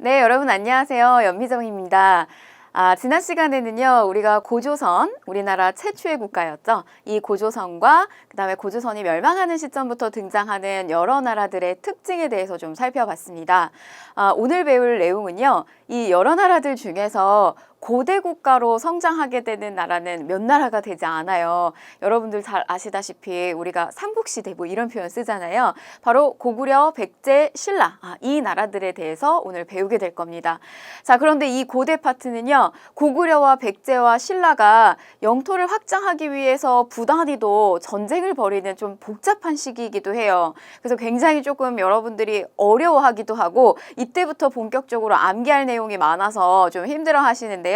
네, 여러분 안녕하세요. 연미정입니다. 지난 시간에는요, 우리가 고조선, 우리나라 최초의 국가였죠. 이 고조선과 그다음에 고조선이 멸망하는 시점부터 등장하는 여러 나라들의 특징에 대해서 좀 살펴봤습니다. 오늘 배울 내용은요, 이 여러 나라들 중에서 고대 국가로 성장하게 되는 나라는 몇 나라가 되지 않아요. 여러분들 잘 아시다시피 우리가 삼국시대 뭐 이런 표현 쓰잖아요. 바로 고구려, 백제, 신라 이 나라들에 대해서 오늘 배우게 될 겁니다. 자, 그런데 이 고대 파트는요. 고구려와 백제와 신라가 영토를 확장하기 위해서 부단히도 전쟁을 벌이는 좀 복잡한 시기이기도 해요. 그래서 굉장히 조금 여러분들이 어려워하기도 하고 이때부터 본격적으로 암기할 내용이 많아서 좀 힘들어 하시는데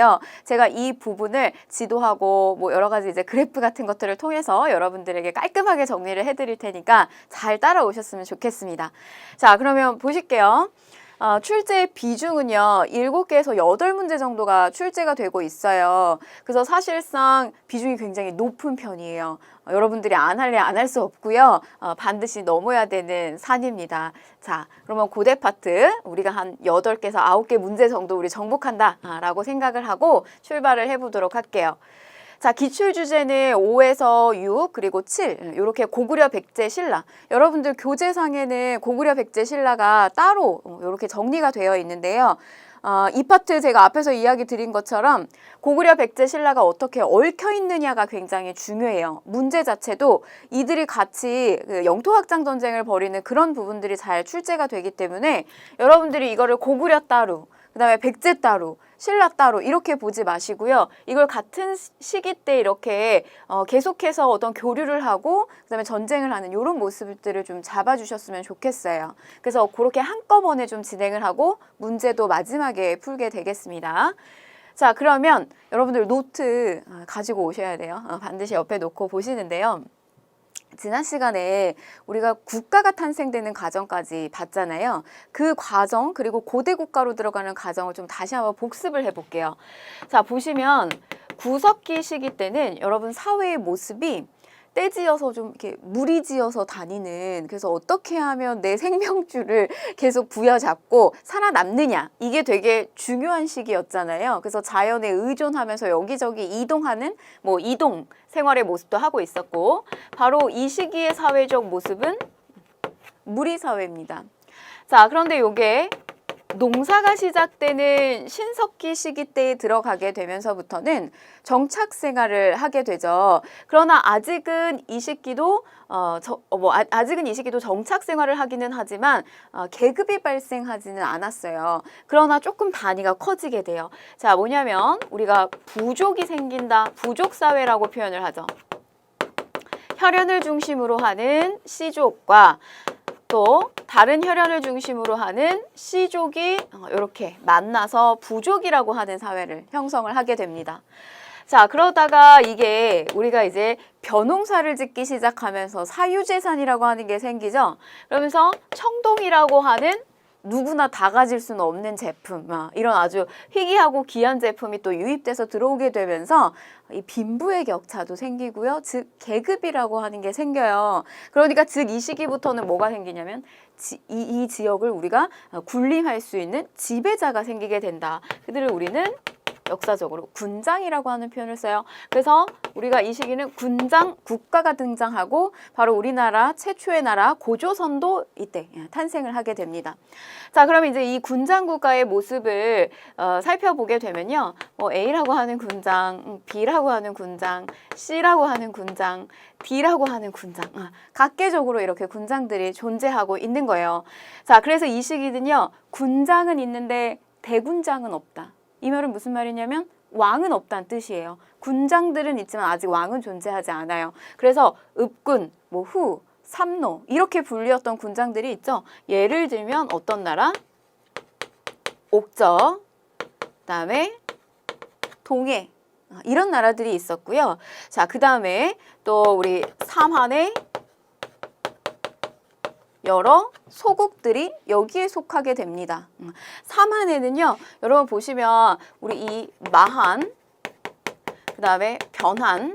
제가 이 부분을 지도하고 뭐 여러 가지 이제 그래프 같은 것들을 통해서 여러분들에게 깔끔하게 정리를 해드릴 테니까 잘 따라오셨으면 좋겠습니다. 자, 그러면 보실게요. 출제의 비중은요, 7개에서 8문제 정도가 출제가 되고 있어요. 그래서 사실상 비중이 굉장히 높은 편이에요. 여러분들이 안 할래 안 할 수 없고요. 반드시 넘어야 되는 산입니다. 자, 그러면 고대 파트 우리가 한 8개에서 9개 문제 정도 우리 정복한다 라고 생각을 하고 출발을 해보도록 할게요. 자, 기출 주제는 5에서 6 그리고 7 이렇게 고구려, 백제, 신라. 여러분들 교재상에는 고구려, 백제, 신라가 따로 이렇게 정리가 되어 있는데요. 이 파트 제가 앞에서 이야기 드린 것처럼 고구려, 백제, 신라가 어떻게 얽혀 있느냐가 굉장히 중요해요. 문제 자체도 이들이 같이 영토 확장 전쟁을 벌이는 그런 부분들이 잘 출제가 되기 때문에 여러분들이 이거를 고구려 따로, 그다음에 백제 따로, 신라 따로 이렇게 보지 마시고요. 이걸 같은 시기 때 이렇게 계속해서 어떤 교류를 하고 그다음에 전쟁을 하는 이런 모습들을 좀 잡아주셨으면 좋겠어요. 그래서 그렇게 한꺼번에 좀 진행을 하고 문제도 마지막에 풀게 되겠습니다. 자, 그러면 여러분들 노트 가지고 오셔야 돼요. 반드시 옆에 놓고 보시는데요. 지난 시간에 우리가 국가가 탄생되는 과정까지 봤잖아요. 그 과정 그리고 고대 국가로 들어가는 과정을 좀 다시 한번 복습을 해볼게요. 자, 보시면 구석기 시기 때는 여러분 사회의 모습이 떼지어서 좀 이렇게 무리지어서 다니는, 그래서 어떻게 하면 내 생명줄을 계속 부여잡고 살아남느냐, 이게 되게 중요한 시기였잖아요. 그래서 자연에 의존하면서 여기저기 이동하는 뭐 이동 생활의 모습도 하고 있었고, 바로 이 시기의 사회적 모습은 무리사회입니다. 자, 그런데 요게 농사가 시작되는 신석기 시기 때에 들어가게 되면서부터는 정착 생활을 하게 되죠. 그러나 아직은 이 시기도 아직은 이 시기도 정착 생활을 하기는 하지만 계급이 발생하지는 않았어요. 그러나 조금 단위가 커지게 돼요. 자, 뭐냐면 우리가 부족이 생긴다, 부족 사회라고 표현을 하죠. 혈연을 중심으로 하는 씨족과 또 다른 혈연을 중심으로 하는 씨족이 이렇게 만나서 부족이라고 하는 사회를 형성을 하게 됩니다. 자, 그러다가 이게 우리가 이제 벼농사를 짓기 시작하면서 사유재산이라고 하는 게 생기죠. 그러면서 청동이라고 하는 누구나 다 가질 수는 없는 제품, 이런 아주 희귀하고 귀한 제품이 또 유입돼서 들어오게 되면서 이 빈부의 격차도 생기고요. 즉 계급이라고 하는 게 생겨요. 그러니까 즉 이 시기부터는 뭐가 생기냐면 이 지역을 우리가 군림할 수 있는 지배자가 생기게 된다. 그들을 우리는 역사적으로 군장이라고 하는 표현을 써요. 그래서 우리가 이 시기는 군장 국가가 등장하고 바로 우리나라 최초의 나라 고조선도 이때 탄생을 하게 됩니다. 자, 그럼 이제 이 군장 국가의 모습을 살펴보게 되면요. A라고 하는 군장, B라고 하는 군장, C라고 하는 군장, D라고 하는 군장, 각계적으로 이렇게 군장들이 존재하고 있는 거예요. 자, 그래서 이 시기는요. 군장은 있는데 대군장은 없다. 이 말은 무슨 말이냐면 왕은 없다는 뜻이에요. 군장들은 있지만 아직 왕은 존재하지 않아요. 그래서 읍군, 후, 삼노 이렇게 불리었던 군장들이 있죠. 예를 들면 어떤 나라? 옥저, 그다음에 동해 이런 나라들이 있었고요. 자, 그다음에 또 우리 삼한의 여러 소국들이 여기에 속하게 됩니다. 삼한에는요, 여러분 보시면 우리 이 마한, 그 다음에 변한,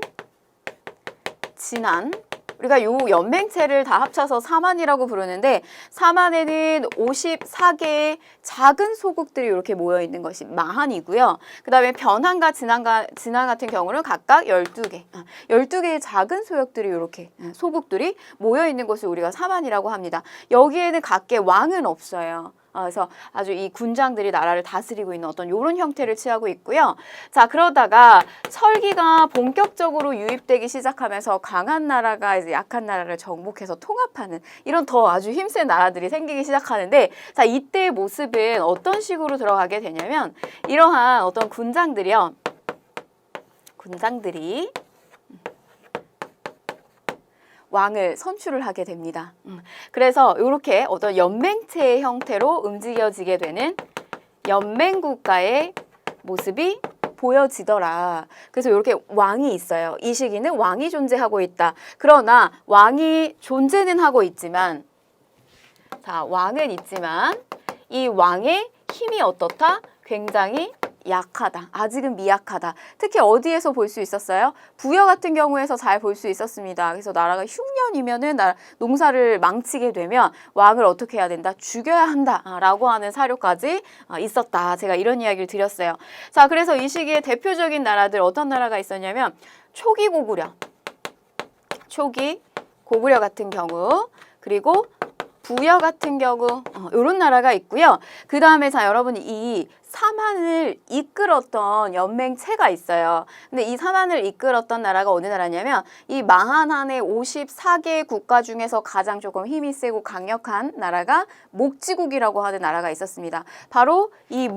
진한, 우리가 요 연맹체를 다 합쳐서 사만이라고 부르는데 사만에는 54개의 작은 소국들이 이렇게 모여 있는 것이 마한이고요. 그 다음에 변한과 진한 같은 경우는 각각 12개, 12개의 작은 소역들이 이렇게 소국들이 모여 있는 것을 우리가 사만이라고 합니다. 여기에는 각계 왕은 없어요. 그래서 아주 이 군장들이 나라를 다스리고 있는 어떤 이런 형태를 취하고 있고요. 자, 그러다가 철기가 본격적으로 유입되기 시작하면서 강한 나라가 이제 약한 나라를 정복해서 통합하는 이런 더 아주 힘센 나라들이 생기기 시작하는데, 자, 이때의 모습은 어떤 식으로 들어가게 되냐면 이러한 어떤 군장들이 왕을 선출을 하게 됩니다. 그래서 이렇게 어떤 연맹체의 형태로 움직여지게 되는 연맹국가의 모습이 보여지더라. 그래서 이렇게 왕이 있어요. 이 시기는 왕이 존재하고 있다. 그러나 왕이 존재는 하고 있지만, 자, 왕은 있지만 이 왕의 힘이 어떻다? 굉장히 약하다. 아직은 미약하다. 특히 어디에서 볼 수 있었어요? 부여 같은 경우에서 잘 볼 수 있었습니다. 그래서 나라가 흉년이면은 농사를 망치게 되면 왕을 어떻게 해야 된다? 죽여야 한다라고 하는 사료까지 있었다. 제가 이런 이야기를 드렸어요. 자, 그래서 이 시기에 대표적인 나라들 어떤 나라가 있었냐면 초기 고구려 같은 경우, 그리고 부여 같은 경우 이런 나라가 있고요. 그 다음에 자, 여러분 이 사만을 이끌었던 연맹체가 있어요. 근데 이 사만을 이끌었던 나라가 어느 나라냐면 이 마한한의 54개 국가 중에서 가장 조금 힘이 세고 강력한 나라가 목지국이라고 하는 나라가 있었습니다. 바로 이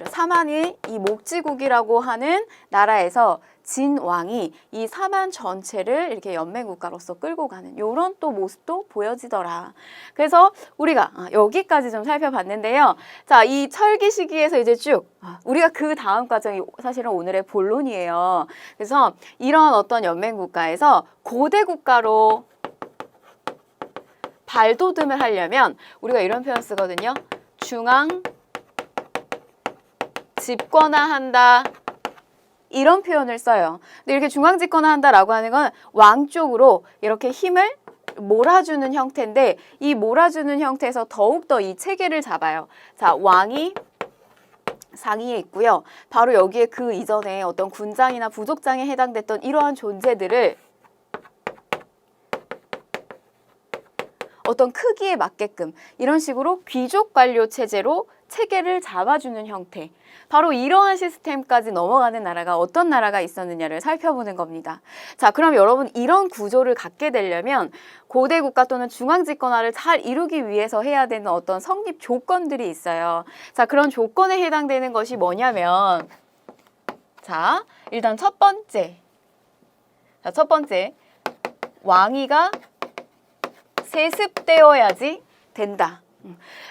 사만이 이 목지국이라고 하는 나라에서 진왕이 이 사만 전체를 이렇게 연맹국가로서 끌고 가는 이런 또 모습도 보여지더라. 그래서 우리가 여기까지 좀 살펴봤는데요. 자, 이 철기 시기에서 이제 쭉 우리가 그 다음 과정이 사실은 오늘의 본론이에요. 그래서 이런 어떤 연맹국가에서 고대 국가로 발돋움을 하려면 우리가 이런 표현 쓰거든요. 중앙 집권화한다. 이런 표현을 써요. 근데 이렇게 중앙 집권화한다라고 하는 건 왕 쪽으로 이렇게 힘을 몰아주는 형태인데, 이 몰아주는 형태에서 더욱더 이 체계를 잡아요. 자, 왕이 상위에 있고요. 바로 여기에 그 이전에 어떤 군장이나 부족장에 해당됐던 이러한 존재들을 어떤 크기에 맞게끔 이런 식으로 귀족 관료 체제로 체계를 잡아주는 형태, 바로 이러한 시스템까지 넘어가는 나라가 어떤 나라가 있었느냐를 살펴보는 겁니다. 자, 그럼 여러분 이런 구조를 갖게 되려면 고대 국가 또는 중앙 집권화를 잘 이루기 위해서 해야 되는 어떤 성립 조건들이 있어요. 자, 그런 조건에 해당되는 것이 뭐냐면, 자, 일단 첫 번째, 왕위가 세습되어야지 된다.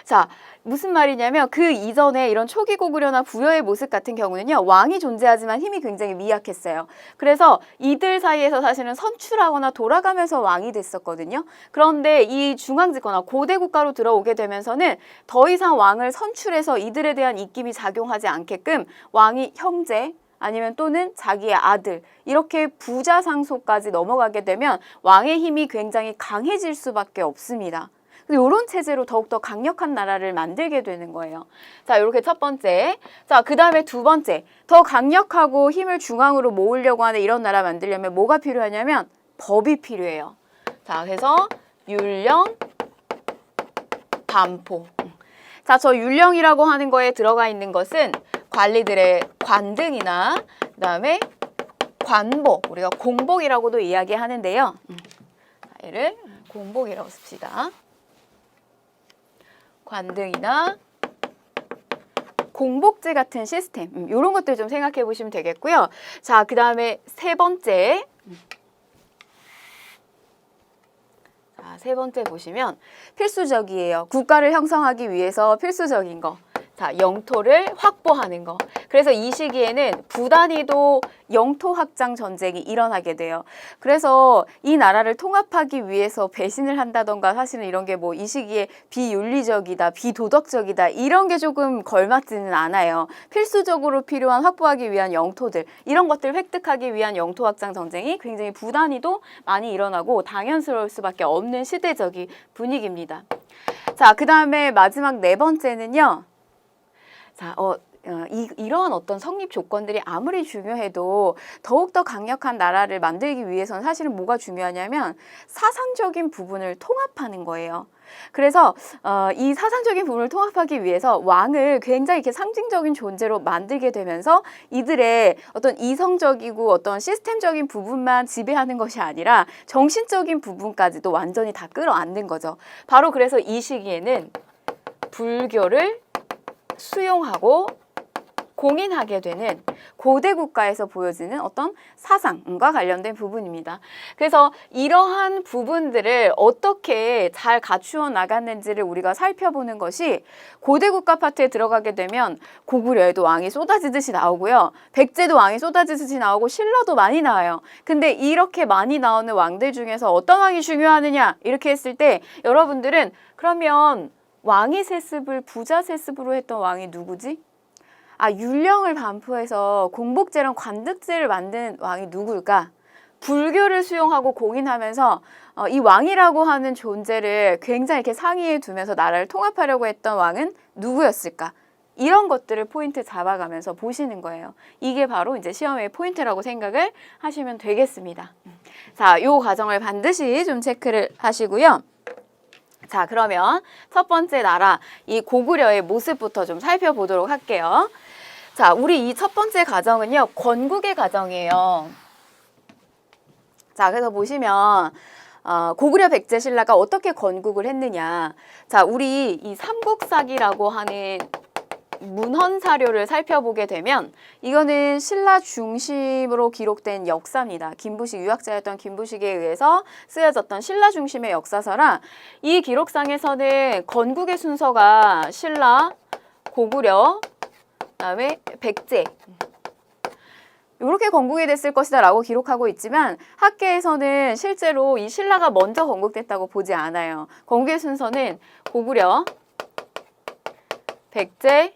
자, 무슨 말이냐면 그 이전에 이런 초기 고구려나 부여의 모습 같은 경우는요, 왕이 존재하지만 힘이 굉장히 미약했어요. 그래서 이들 사이에서 사실은 선출하거나 돌아가면서 왕이 됐었거든요. 그런데 이 중앙집권화 고대 국가로 들어오게 되면서는 더 이상 왕을 선출해서 이들에 대한 입김이 작용하지 않게끔 왕이 형제 아니면 또는 자기의 아들, 이렇게 부자 상소까지 넘어가게 되면 왕의 힘이 굉장히 강해질 수밖에 없습니다. 이런 체제로 더욱더 강력한 나라를 만들게 되는 거예요. 자, 이렇게 첫 번째. 자, 그 다음에 두 번째. 더 강력하고 힘을 중앙으로 모으려고 하는 이런 나라 만들려면 뭐가 필요하냐면 법이 필요해요. 자, 그래서 율령, 반포. 자, 저 율령이라고 하는 거에 들어가 있는 것은 관리들의 관등이나 그 다음에 관복, 우리가 공복이라고도 이야기하는데요. 얘를 공복이라고 씁시다. 관등이나 공복제 같은 시스템, 이런 것들 좀 생각해 보시면 되겠고요. 자, 그 다음에 세 번째. 자, 세 번째 보시면 필수적이에요. 국가를 형성하기 위해서 필수적인 거. 자, 영토를 확보하는 거. 그래서 이 시기에는 부단히도 영토 확장 전쟁이 일어나게 돼요. 그래서 이 나라를 통합하기 위해서 배신을 한다던가 사실은 이런 게 뭐 이 시기에 비윤리적이다, 비도덕적이다 이런 게 조금 걸맞지는 않아요. 필수적으로 필요한 확보하기 위한 영토들 이런 것들 획득하기 위한 영토 확장 전쟁이 굉장히 부단히도 많이 일어나고 당연스러울 수밖에 없는 시대적인 분위기입니다. 자, 그 다음에 마지막 네 번째는요. 자, 이런 어떤 성립 조건들이 아무리 중요해도 더욱더 강력한 나라를 만들기 위해서는 사실은 뭐가 중요하냐면 사상적인 부분을 통합하는 거예요. 그래서 이 사상적인 부분을 통합하기 위해서 왕을 굉장히 이렇게 상징적인 존재로 만들게 되면서 이들의 어떤 이성적이고 어떤 시스템적인 부분만 지배하는 것이 아니라 정신적인 부분까지도 완전히 다 끌어안는 거죠. 바로 그래서 이 시기에는 불교를 수용하고 공인하게 되는 고대 국가에서 보여지는 어떤 사상과 관련된 부분입니다. 그래서 이러한 부분들을 어떻게 잘 갖추어 나갔는지를 우리가 살펴보는 것이 고대 국가 파트에 들어가게 되면 고구려에도 왕이 쏟아지듯이 나오고요. 백제도 왕이 쏟아지듯이 나오고 신라도 많이 나와요. 근데 이렇게 많이 나오는 왕들 중에서 어떤 왕이 중요하느냐 이렇게 했을 때 여러분들은 그러면 왕위 세습을 부자 세습으로 했던 왕이 누구지? 아, 율령을 반포해서 공복제랑 관득제를 만든 왕이 누굴까? 불교를 수용하고 공인하면서 이 왕이라고 하는 존재를 굉장히 이렇게 상위에 두면서 나라를 통합하려고 했던 왕은 누구였을까? 이런 것들을 포인트 잡아가면서 보시는 거예요. 이게 바로 이제 시험의 포인트라고 생각을 하시면 되겠습니다. 자, 요 과정을 반드시 좀 체크를 하시고요. 자, 그러면 첫 번째 나라, 이 고구려의 모습부터 좀 살펴보도록 할게요. 자, 우리 이 첫 번째 가정은요, 건국의 가정이에요. 자, 그래서 보시면, 고구려 백제 신라가 어떻게 건국을 했느냐. 자, 우리 이 삼국사기라고 하는 문헌 사료를 살펴보게 되면 이거는 신라 중심으로 기록된 역사입니다. 김부식 유학자였던 김부식에 의해서 쓰여졌던 신라 중심의 역사서라 이 기록상에서는 건국의 순서가 신라, 고구려, 그다음에 백제 이렇게 건국이 됐을 것이다 라고 기록하고 있지만 학계에서는 실제로 이 신라가 먼저 건국됐다고 보지 않아요. 건국의 순서는 고구려, 백제,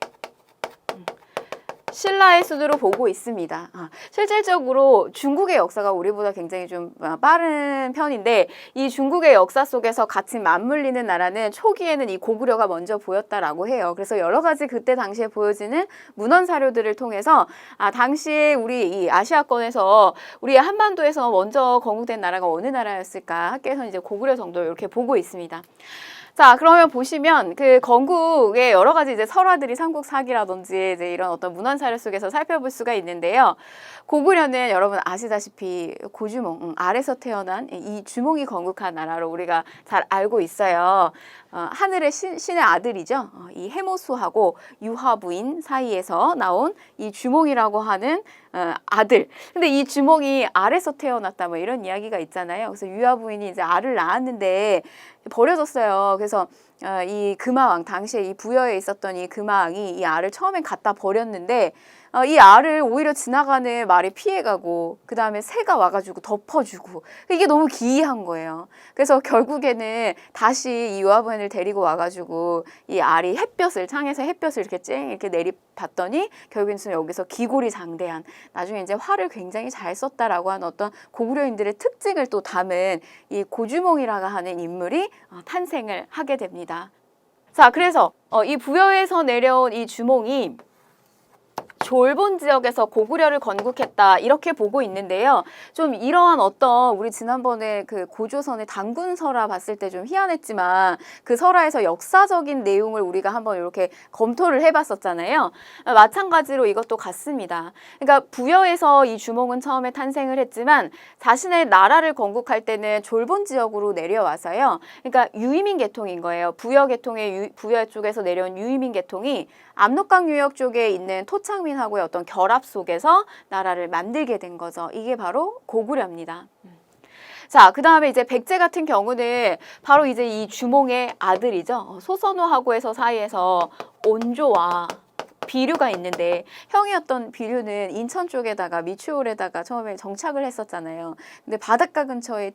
신라의 순으로 보고 있습니다. 실질적으로 중국의 역사가 우리보다 굉장히 좀 빠른 편인데 이 중국의 역사 속에서 같이 맞물리는 나라는 초기에는 이 고구려가 먼저 보였다라고 해요. 그래서 여러 가지 그때 당시에 보여지는 문헌 사료들을 통해서 당시에 우리 이 아시아권에서 우리 한반도에서 먼저 건국된 나라가 어느 나라였을까? 학계에서는 이제 고구려 정도 이렇게 보고 있습니다. 자, 그러면 보시면 그 건국의 여러 가지 이제 설화들이 삼국사기라든지 이제 이런 어떤 문헌 사료 속에서 살펴볼 수가 있는데요. 고구려는 여러분 아시다시피 고주몽, 알에서 태어난 이 주몽이 건국한 나라로 우리가 잘 알고 있어요. 하늘의 신의 아들이죠. 이 해모수하고 유화부인 사이에서 나온 이 주몽이라고 하는 아들. 근데 이 주몽이 알에서 태어났다 뭐 이런 이야기가 있잖아요. 그래서 유화부인이 이제 알을 낳았는데 버려졌어요. 그래서 이 금화왕 당시에 이 부여에 있었던 이 금화왕이 이 알을 처음엔 갖다 버렸는데 이 알을 오히려 지나가는 말이 피해가고 그 다음에 새가 와가지고 덮어주고 이게 너무 기이한 거예요. 그래서 결국에는 다시 이 유아부인을 데리고 와가지고 이 알이 햇볕을 창에서 햇볕을 이렇게 쨍 이렇게 내리봤더니 결국에는 여기서 기골이 장대한 나중에 이제 활을 굉장히 잘 썼다라고 하는 어떤 고구려인들의 특징을 또 담은 이 고주몽이라고 하는 인물이 탄생을 하게 됩니다. 자, 그래서 이 부여에서 내려온 이 주몽이 졸본 지역에서 고구려를 건국했다 이렇게 보고 있는데요. 좀 이러한 어떤 우리 지난번에 그 고조선의 단군설화 봤을 때 좀 희한했지만 그 설화에서 역사적인 내용을 우리가 한번 이렇게 검토를 해봤었잖아요. 마찬가지로 이것도 같습니다. 그러니까 부여에서 이 주몽은 처음에 탄생을 했지만 자신의 나라를 건국할 때는 졸본 지역으로 내려와서요. 그러니까 유이민 계통인 거예요. 부여 계통의 부여 쪽에서 내려온 유이민 계통이 압록강 유역 쪽에 있는 토착민하고의 어떤 결합 속에서 나라를 만들게 된 거죠. 이게 바로 고구려입니다. 자, 그 다음에 이제 백제 같은 경우는 바로 이제 이 주몽의 아들이죠. 소선호하고에서 사이에서 온조와 비류가 있는데 형이었던 비류는 인천 쪽에다가 미추홀에다가 처음에 정착을 했었잖아요. 근데 바닷가 근처에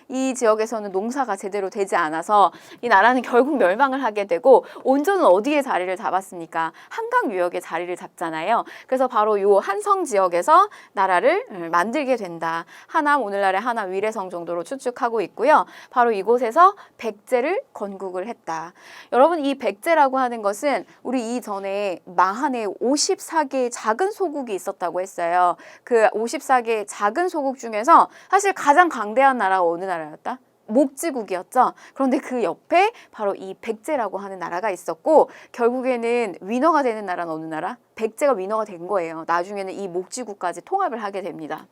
이 지역에서는 농사가 제대로 되지 않아서 이 나라는 결국 멸망을 하게 되고 온조는 어디에 자리를 잡았습니까? 한강 유역에 자리를 잡잖아요. 그래서 바로 요 한성 지역에서 나라를 만들게 된다. 하남, 오늘날의 하남 위례성 정도로 추측하고 있고요. 바로 이곳에서 백제를 건국을 했다. 여러분 이 백제라고 하는 것은 우리 이전에 마한에 54개의 작은 소국이 있었다고 했어요. 그 54개의 작은 소국 중에서 사실 가장 강대한 나라가 어느 나라였다? 목지국이었죠. 그런데 그 옆에 바로 이 백제라고 하는 나라가 있었고 결국에는 위너가 되는 나라는 어느 나라? 백제가 위너가 된 거예요. 나중에는 이 목지국까지 통합을 하게 됩니다.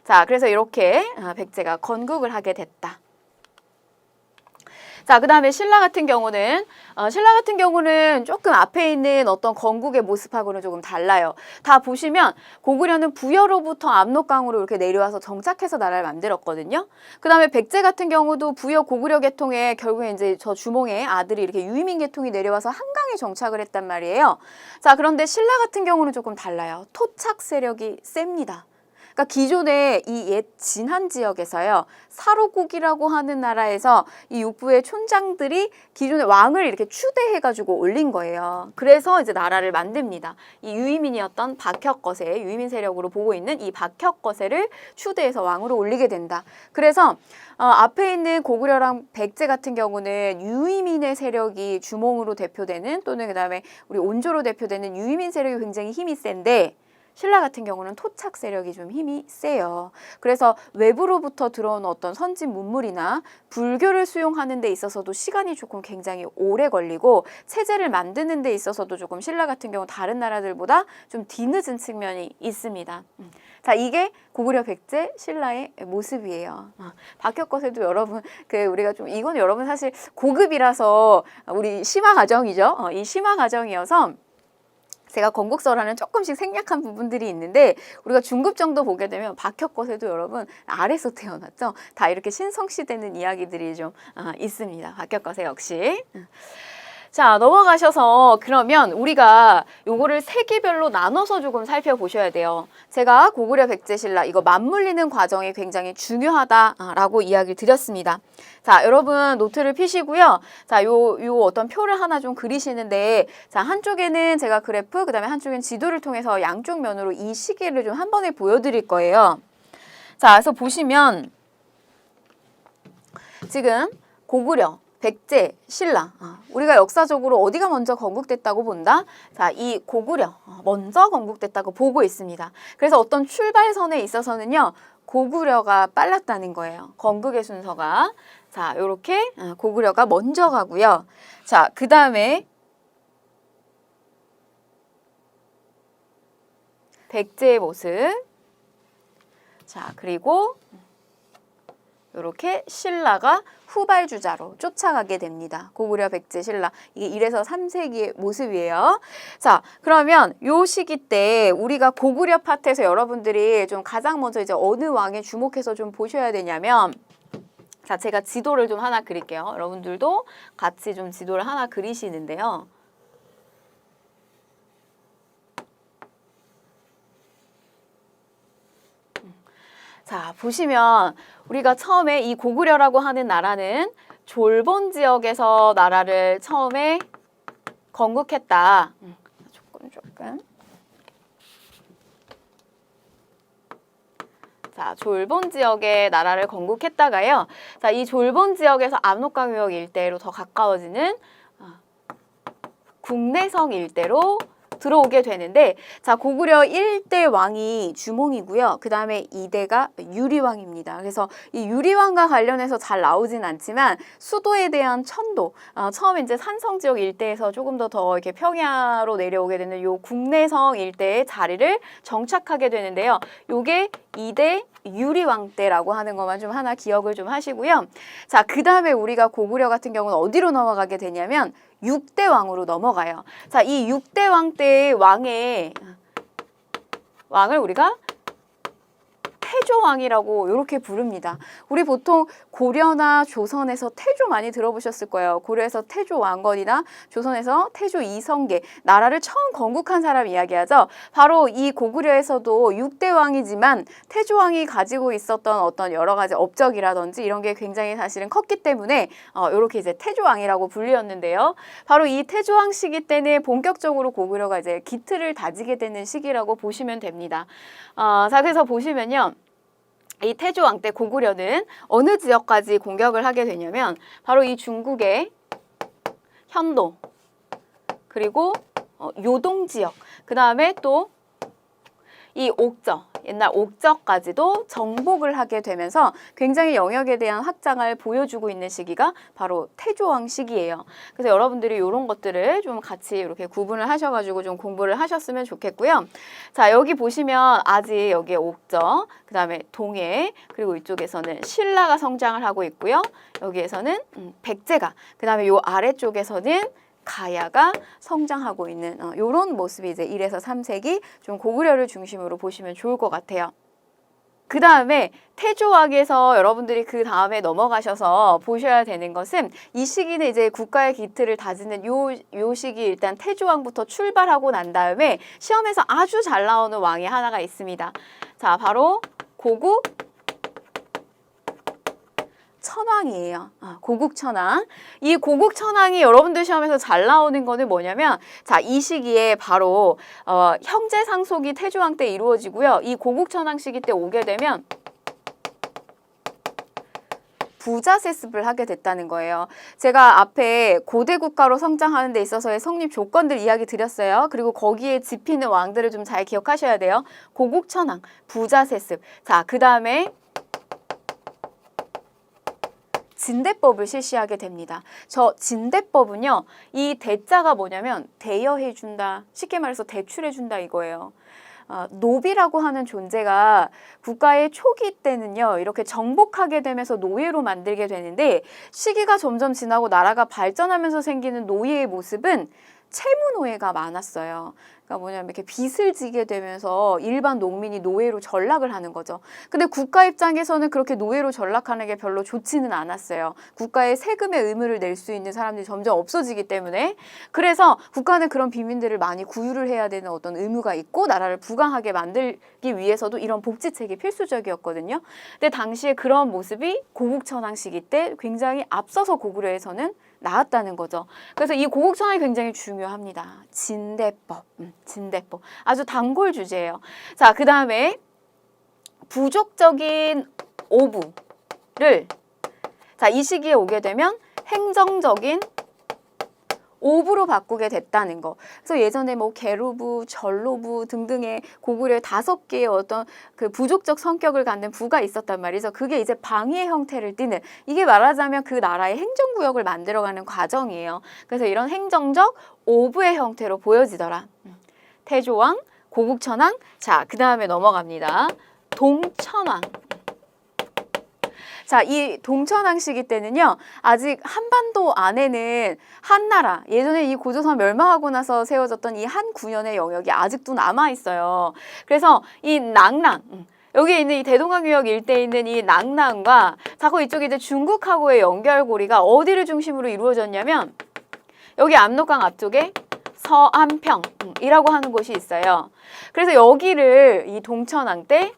자, 그래서 이렇게 백제가 건국을 하게 됐다. 자, 그 다음에 신라 같은 경우는 조금 앞에 있는 어떤 건국의 모습하고는 조금 달라요. 다 보시면 고구려는 부여로부터 압록강으로 이렇게 내려와서 정착해서 나라를 만들었거든요. 그 다음에 백제 같은 경우도 부여 고구려 계통에 결국에 이제 저 주몽의 아들이 이렇게 유이민 계통이 내려와서 한강에 정착을 했단 말이에요. 자, 그런데 신라 같은 경우는 조금 달라요. 토착 세력이 셉니다. 그러니까 기존의 이 옛 진한 지역에서요. 사로국이라고 하는 나라에서 이 육부의 촌장들이 기존의 왕을 이렇게 추대해가지고 올린 거예요. 그래서 이제 나라를 만듭니다. 이 유이민이었던 박혁거세, 유이민 세력으로 보고 있는 이 박혁거세를 추대해서 왕으로 올리게 된다. 그래서 앞에 있는 고구려랑 백제 같은 경우는 유이민의 세력이 주몽으로 대표되는 또는 그 다음에 우리 온조로 대표되는 유이민 세력이 굉장히 힘이 센데 신라 같은 경우는 토착 세력이 좀 힘이 세요. 그래서 외부로부터 들어온 어떤 선진 문물이나 불교를 수용하는 데 있어서도 시간이 조금 굉장히 오래 걸리고 체제를 만드는 데 있어서도 조금 신라 같은 경우 다른 나라들보다 좀 뒤늦은 측면이 있습니다. 자, 이게 고구려 백제 신라의 모습이에요. 박혁거세도 여러분 우리가 좀 이건 여러분 사실 고급이라서 우리 심화 과정이죠. 이 심화 과정이어서 제가 건국설화는 조금씩 생략한 부분들이 있는데 우리가 중급 정도 보게 되면 박혁거세도 여러분 아래서 태어났죠. 다 이렇게 신성시되는 이야기들이 좀 있습니다. 박혁거세 역시. 자, 넘어가셔서 그러면 우리가 요거를 세기별로 나눠서 조금 살펴보셔야 돼요. 제가 고구려 백제 신라 이거 맞물리는 과정이 굉장히 중요하다라고 이야기를 드렸습니다. 자, 여러분 노트를 피시고요. 자, 요 어떤 표를 하나 좀 그리시는데 자, 한쪽에는 제가 그래프, 그다음에 한쪽엔 지도를 통해서 양쪽 면으로 이 시기를 좀 한 번에 보여드릴 거예요. 자, 그래서 보시면 지금 고구려 백제, 신라 우리가 역사적으로 어디가 먼저 건국됐다고 본다? 자, 이 고구려 먼저 건국됐다고 보고 있습니다. 그래서 어떤 출발선에 있어서는요. 고구려가 빨랐다는 거예요. 건국의 순서가. 자, 요렇게 고구려가 먼저 가고요. 자, 그 다음에 백제의 모습. 자, 그리고 이렇게 신라가 후발주자로 쫓아가게 됩니다. 고구려, 백제, 신라. 이게 1에서 3세기의 모습이에요. 자, 그러면 요 시기 때 우리가 고구려 파트에서 여러분들이 좀 가장 먼저 이제 어느 왕에 주목해서 좀 보셔야 되냐면 자, 제가 지도를 좀 하나 그릴게요. 여러분들도 같이 좀 지도를 하나 그리시는데요. 자, 보시면 우리가 처음에 이 고구려라고 하는 나라는 졸본 지역에서 나라를 처음에 건국했다. 조금. 자, 졸본 지역의 나라를 건국했다가요. 자, 이 졸본 지역에서 압록강 유역 일대로 더 가까워지는 국내성 일대로 들어오게 되는데 자, 고구려 1대 왕이 주몽이고요. 그 다음에 2대가 유리왕입니다. 그래서 이 유리왕과 관련해서 잘 나오진 않지만 수도에 대한 천도 처음에 이제 산성 지역 일대에서 조금 더 이렇게 평야로 내려오게 되는 요 국내성 일대의 자리를 정착하게 되는데요. 요게 2대 유리왕 때라고 하는 것만 좀 하나 기억을 좀 하시고요. 자, 그 다음에 우리가 고구려 같은 경우는 어디로 넘어가게 되냐면 6대 왕으로 넘어가요. 자, 이 6대 왕 때의 왕을 우리가 태조왕이라고 이렇게 부릅니다. 우리 보통 고려나 조선에서 태조 많이 들어보셨을 거예요. 고려에서 태조 왕건이나 조선에서 태조 이성계, 나라를 처음 건국한 사람 이야기하죠. 바로 이 고구려에서도 6대 왕이지만 태조왕이 가지고 있었던 어떤 여러 가지 업적이라든지 이런 게 굉장히 사실은 컸기 때문에 이렇게 이제 태조왕이라고 불리었는데요. 바로 이 태조왕 시기 때는 본격적으로 고구려가 이제 기틀을 다지게 되는 시기라고 보시면 됩니다. 자, 그래서 보시면요. 이 태조왕 때 고구려는 어느 지역까지 공격을 하게 되냐면 바로 이 중국의 현도 그리고 요동 지역, 그 다음에 또 이 옥저, 옛날 옥저까지도 정복을 하게 되면서 굉장히 영역에 대한 확장을 보여주고 있는 시기가 바로 태조왕 시기예요. 그래서 여러분들이 이런 것들을 좀 같이 이렇게 구분을 하셔가지고 좀 공부를 하셨으면 좋겠고요. 자, 여기 보시면 아직 여기에 옥저, 그 다음에 동해, 그리고 이쪽에서는 신라가 성장을 하고 있고요. 여기에서는 백제가, 그 다음에 요 아래쪽에서는 가야가 성장하고 있는 이런 모습이 이제 1에서 3세기 좀 고구려를 중심으로 보시면 좋을 것 같아요. 그 다음에 태조왕에서 여러분들이 그 다음에 넘어가셔서 보셔야 되는 것은 이 시기는 이제 국가의 기틀을 다지는 요 시기 일단 태조왕부터 출발하고 난 다음에 시험에서 아주 잘 나오는 왕이 하나가 있습니다. 자, 바로 고국 천왕이에요. 고국 천왕. 이 고국 천왕이 여러분들 시험에서 잘 나오는 거는 뭐냐면 자, 이 시기에 바로 형제 상속이 태조왕 때 이루어지고요. 이 고국 천왕 시기 때 오게 되면 부자 세습을 하게 됐다는 거예요. 제가 앞에 고대 국가로 성장하는 데 있어서의 성립 조건들 이야기 드렸어요. 그리고 거기에 집히는 왕들을 좀 잘 기억하셔야 돼요. 고국 천왕, 부자 세습. 자, 그 다음에 진대법을 실시하게 됩니다. 저 진대법은요, 이 대자가 뭐냐면 대여해준다, 쉽게 말해서 대출해준다 이거예요. 노비라고 하는 존재가 국가의 초기 때는요, 이렇게 정복하게 되면서 노예로 만들게 되는데 시기가 점점 지나고 나라가 발전하면서 생기는 노예의 모습은 채무노예가 많았어요. 그러니까 뭐냐면 이렇게 빚을 지게 되면서 일반 농민이 노예로 전락을 하는 거죠. 근데 국가 입장에서는 그렇게 노예로 전락하는 게 별로 좋지는 않았어요. 국가의 세금의 의무를 낼 수 있는 사람들이 점점 없어지기 때문에. 그래서 국가는 그런 빈민들을 많이 구유를 해야 되는 어떤 의무가 있고 나라를 부강하게 만들기 위해서도 이런 복지책이 필수적이었거든요. 근데 당시에 그런 모습이 고국천왕 시기 때 굉장히 앞서서 고구려에서는 나왔다는 거죠. 그래서 이 고국천왕이 굉장히 중요합니다. 진대법, 진대법. 아주 단골 주제예요. 자, 그 다음에 부족적인 오부를 자, 이 시기에 오게 되면 행정적인 오부로 바꾸게 됐다는 거. 그래서 예전에 뭐 계루부, 전로부 등등의 고구려의 5개의 어떤 그 부족적 성격을 갖는 부가 있었단 말이죠. 그게 이제 방위의 형태를 띠는, 이게 말하자면 그 나라의 행정구역을 만들어가는 과정이에요. 그래서 이런 행정적 오부의 형태로 보여지더라. 태조왕, 고국천왕. 자, 그 다음에 넘어갑니다. 동천왕. 자, 이 동천왕 시기 때는요, 아직 한반도 안에는 한나라, 예전에 이 고조선 멸망하고 나서 세워졌던 이 한 구현의 영역이 아직도 남아있어요. 그래서 이 낭랑, 여기 있는 이 대동강유역 일대에 있는 이 낭랑과 자꾸 이쪽에 이제 중국하고의 연결고리가 어디를 중심으로 이루어졌냐면 여기 압록강 앞쪽에 서안평이라고 하는 곳이 있어요. 그래서 여기를 이 동천왕 때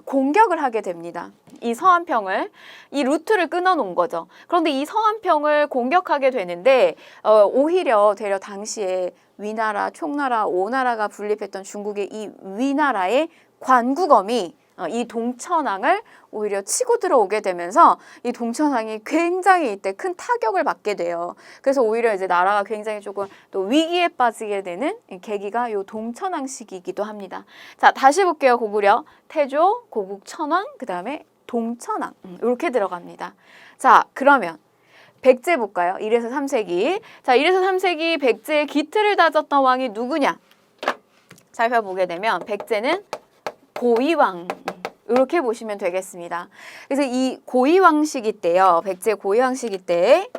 공격을 하게 됩니다. 이 서안평을, 이 루트를 끊어놓은 거죠. 그런데 이 서안평을 공격하게 되는데 오히려 되려 당시에 위나라, 총나라, 오나라가 분립했던 중국의 이 위나라의 관국엄이 이 동천왕을 오히려 치고 들어오게 되면서 이 동천왕이 굉장히 이때 큰 타격을 받게 돼요. 그래서 오히려 이제 나라가 굉장히 조금 또 위기에 빠지게 되는 계기가 이 동천왕 시기이기도 합니다. 자, 다시 볼게요. 고구려, 태조, 고국, 천왕, 그 다음에 동천왕 이렇게 들어갑니다. 자, 그러면 백제 볼까요? 1에서 3세기. 자, 1에서 3세기 백제의 기틀을 다졌던 왕이 누구냐? 살펴보게 되면 백제는 고이왕 이렇게 보시면 되겠습니다. 그래서 이 고이왕 시기 때요, 백제 고이왕 시기 때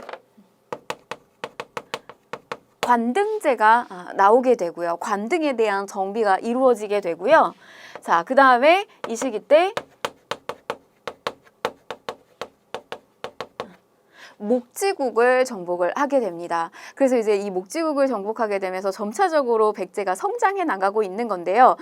관등제가 나오게 되고요. 관등에 대한 정비가 이루어지게 되고요. 자, 그 다음에 이 시기 때 목지국을 정복을 하게 됩니다. 그래서 이제 이 목지국을 정복하게 되면서 점차적으로 백제가 성장해 나가고 있는 건데요.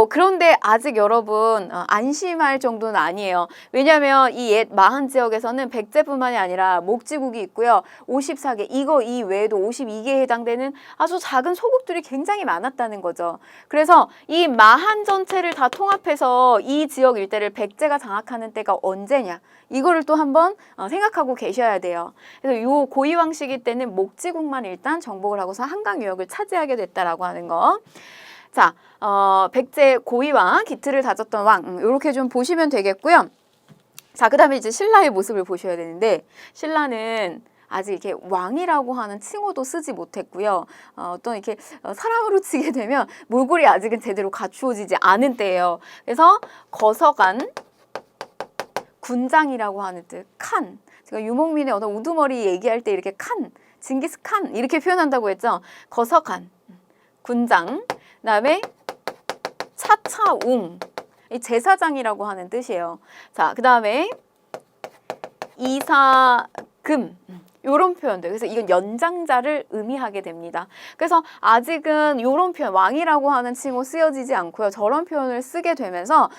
그런데 아직 여러분 안심할 정도는 아니에요. 왜냐하면 이 옛 마한 지역에서는 백제뿐만이 아니라 목지국이 있고요. 54개, 이거 이외에도 52개에 해당되는 아주 작은 소국들이 굉장히 많았다는 거죠. 그래서 이 마한 전체를 다 통합해서 이 지역 일대를 백제가 장악하는 때가 언제냐, 이거를 또 한번 생각하고 계셔야 돼요. 그래서 요 고이왕 시기 때는 목지국만 일단 정복을 하고서 한강 유역을 차지하게 됐다라고 하는 거. 자, 백제 고이왕, 기틀을 다졌던 왕, 이렇게 좀 보시면 되겠고요. 자, 그 다음에 이제 신라의 모습을 보셔야 되는데, 신라는 아직 이렇게 왕이라고 하는 칭호도 쓰지 못했고요. 또 이렇게 사람으로 치게 되면 몰골이 아직은 제대로 갖추어지지 않은 때예요. 그래서 거서간 군장이라고 하는 뜻, 칸. 제가 유목민의 어떤 우두머리 얘기할 때 이렇게 칸, 징기스칸 이렇게 표현한다고 했죠. 거서간, 군장, 그다음에 차차웅, 이 제사장이라고 하는 뜻이에요. 자, 그다음에 이사금, 요런 표현들. 그래서 이건 연장자를 의미하게 됩니다. 그래서 아직은 요런 표현, 왕이라고 하는 칭호 쓰여지지 않고요. 저런 표현을 쓰게 되면서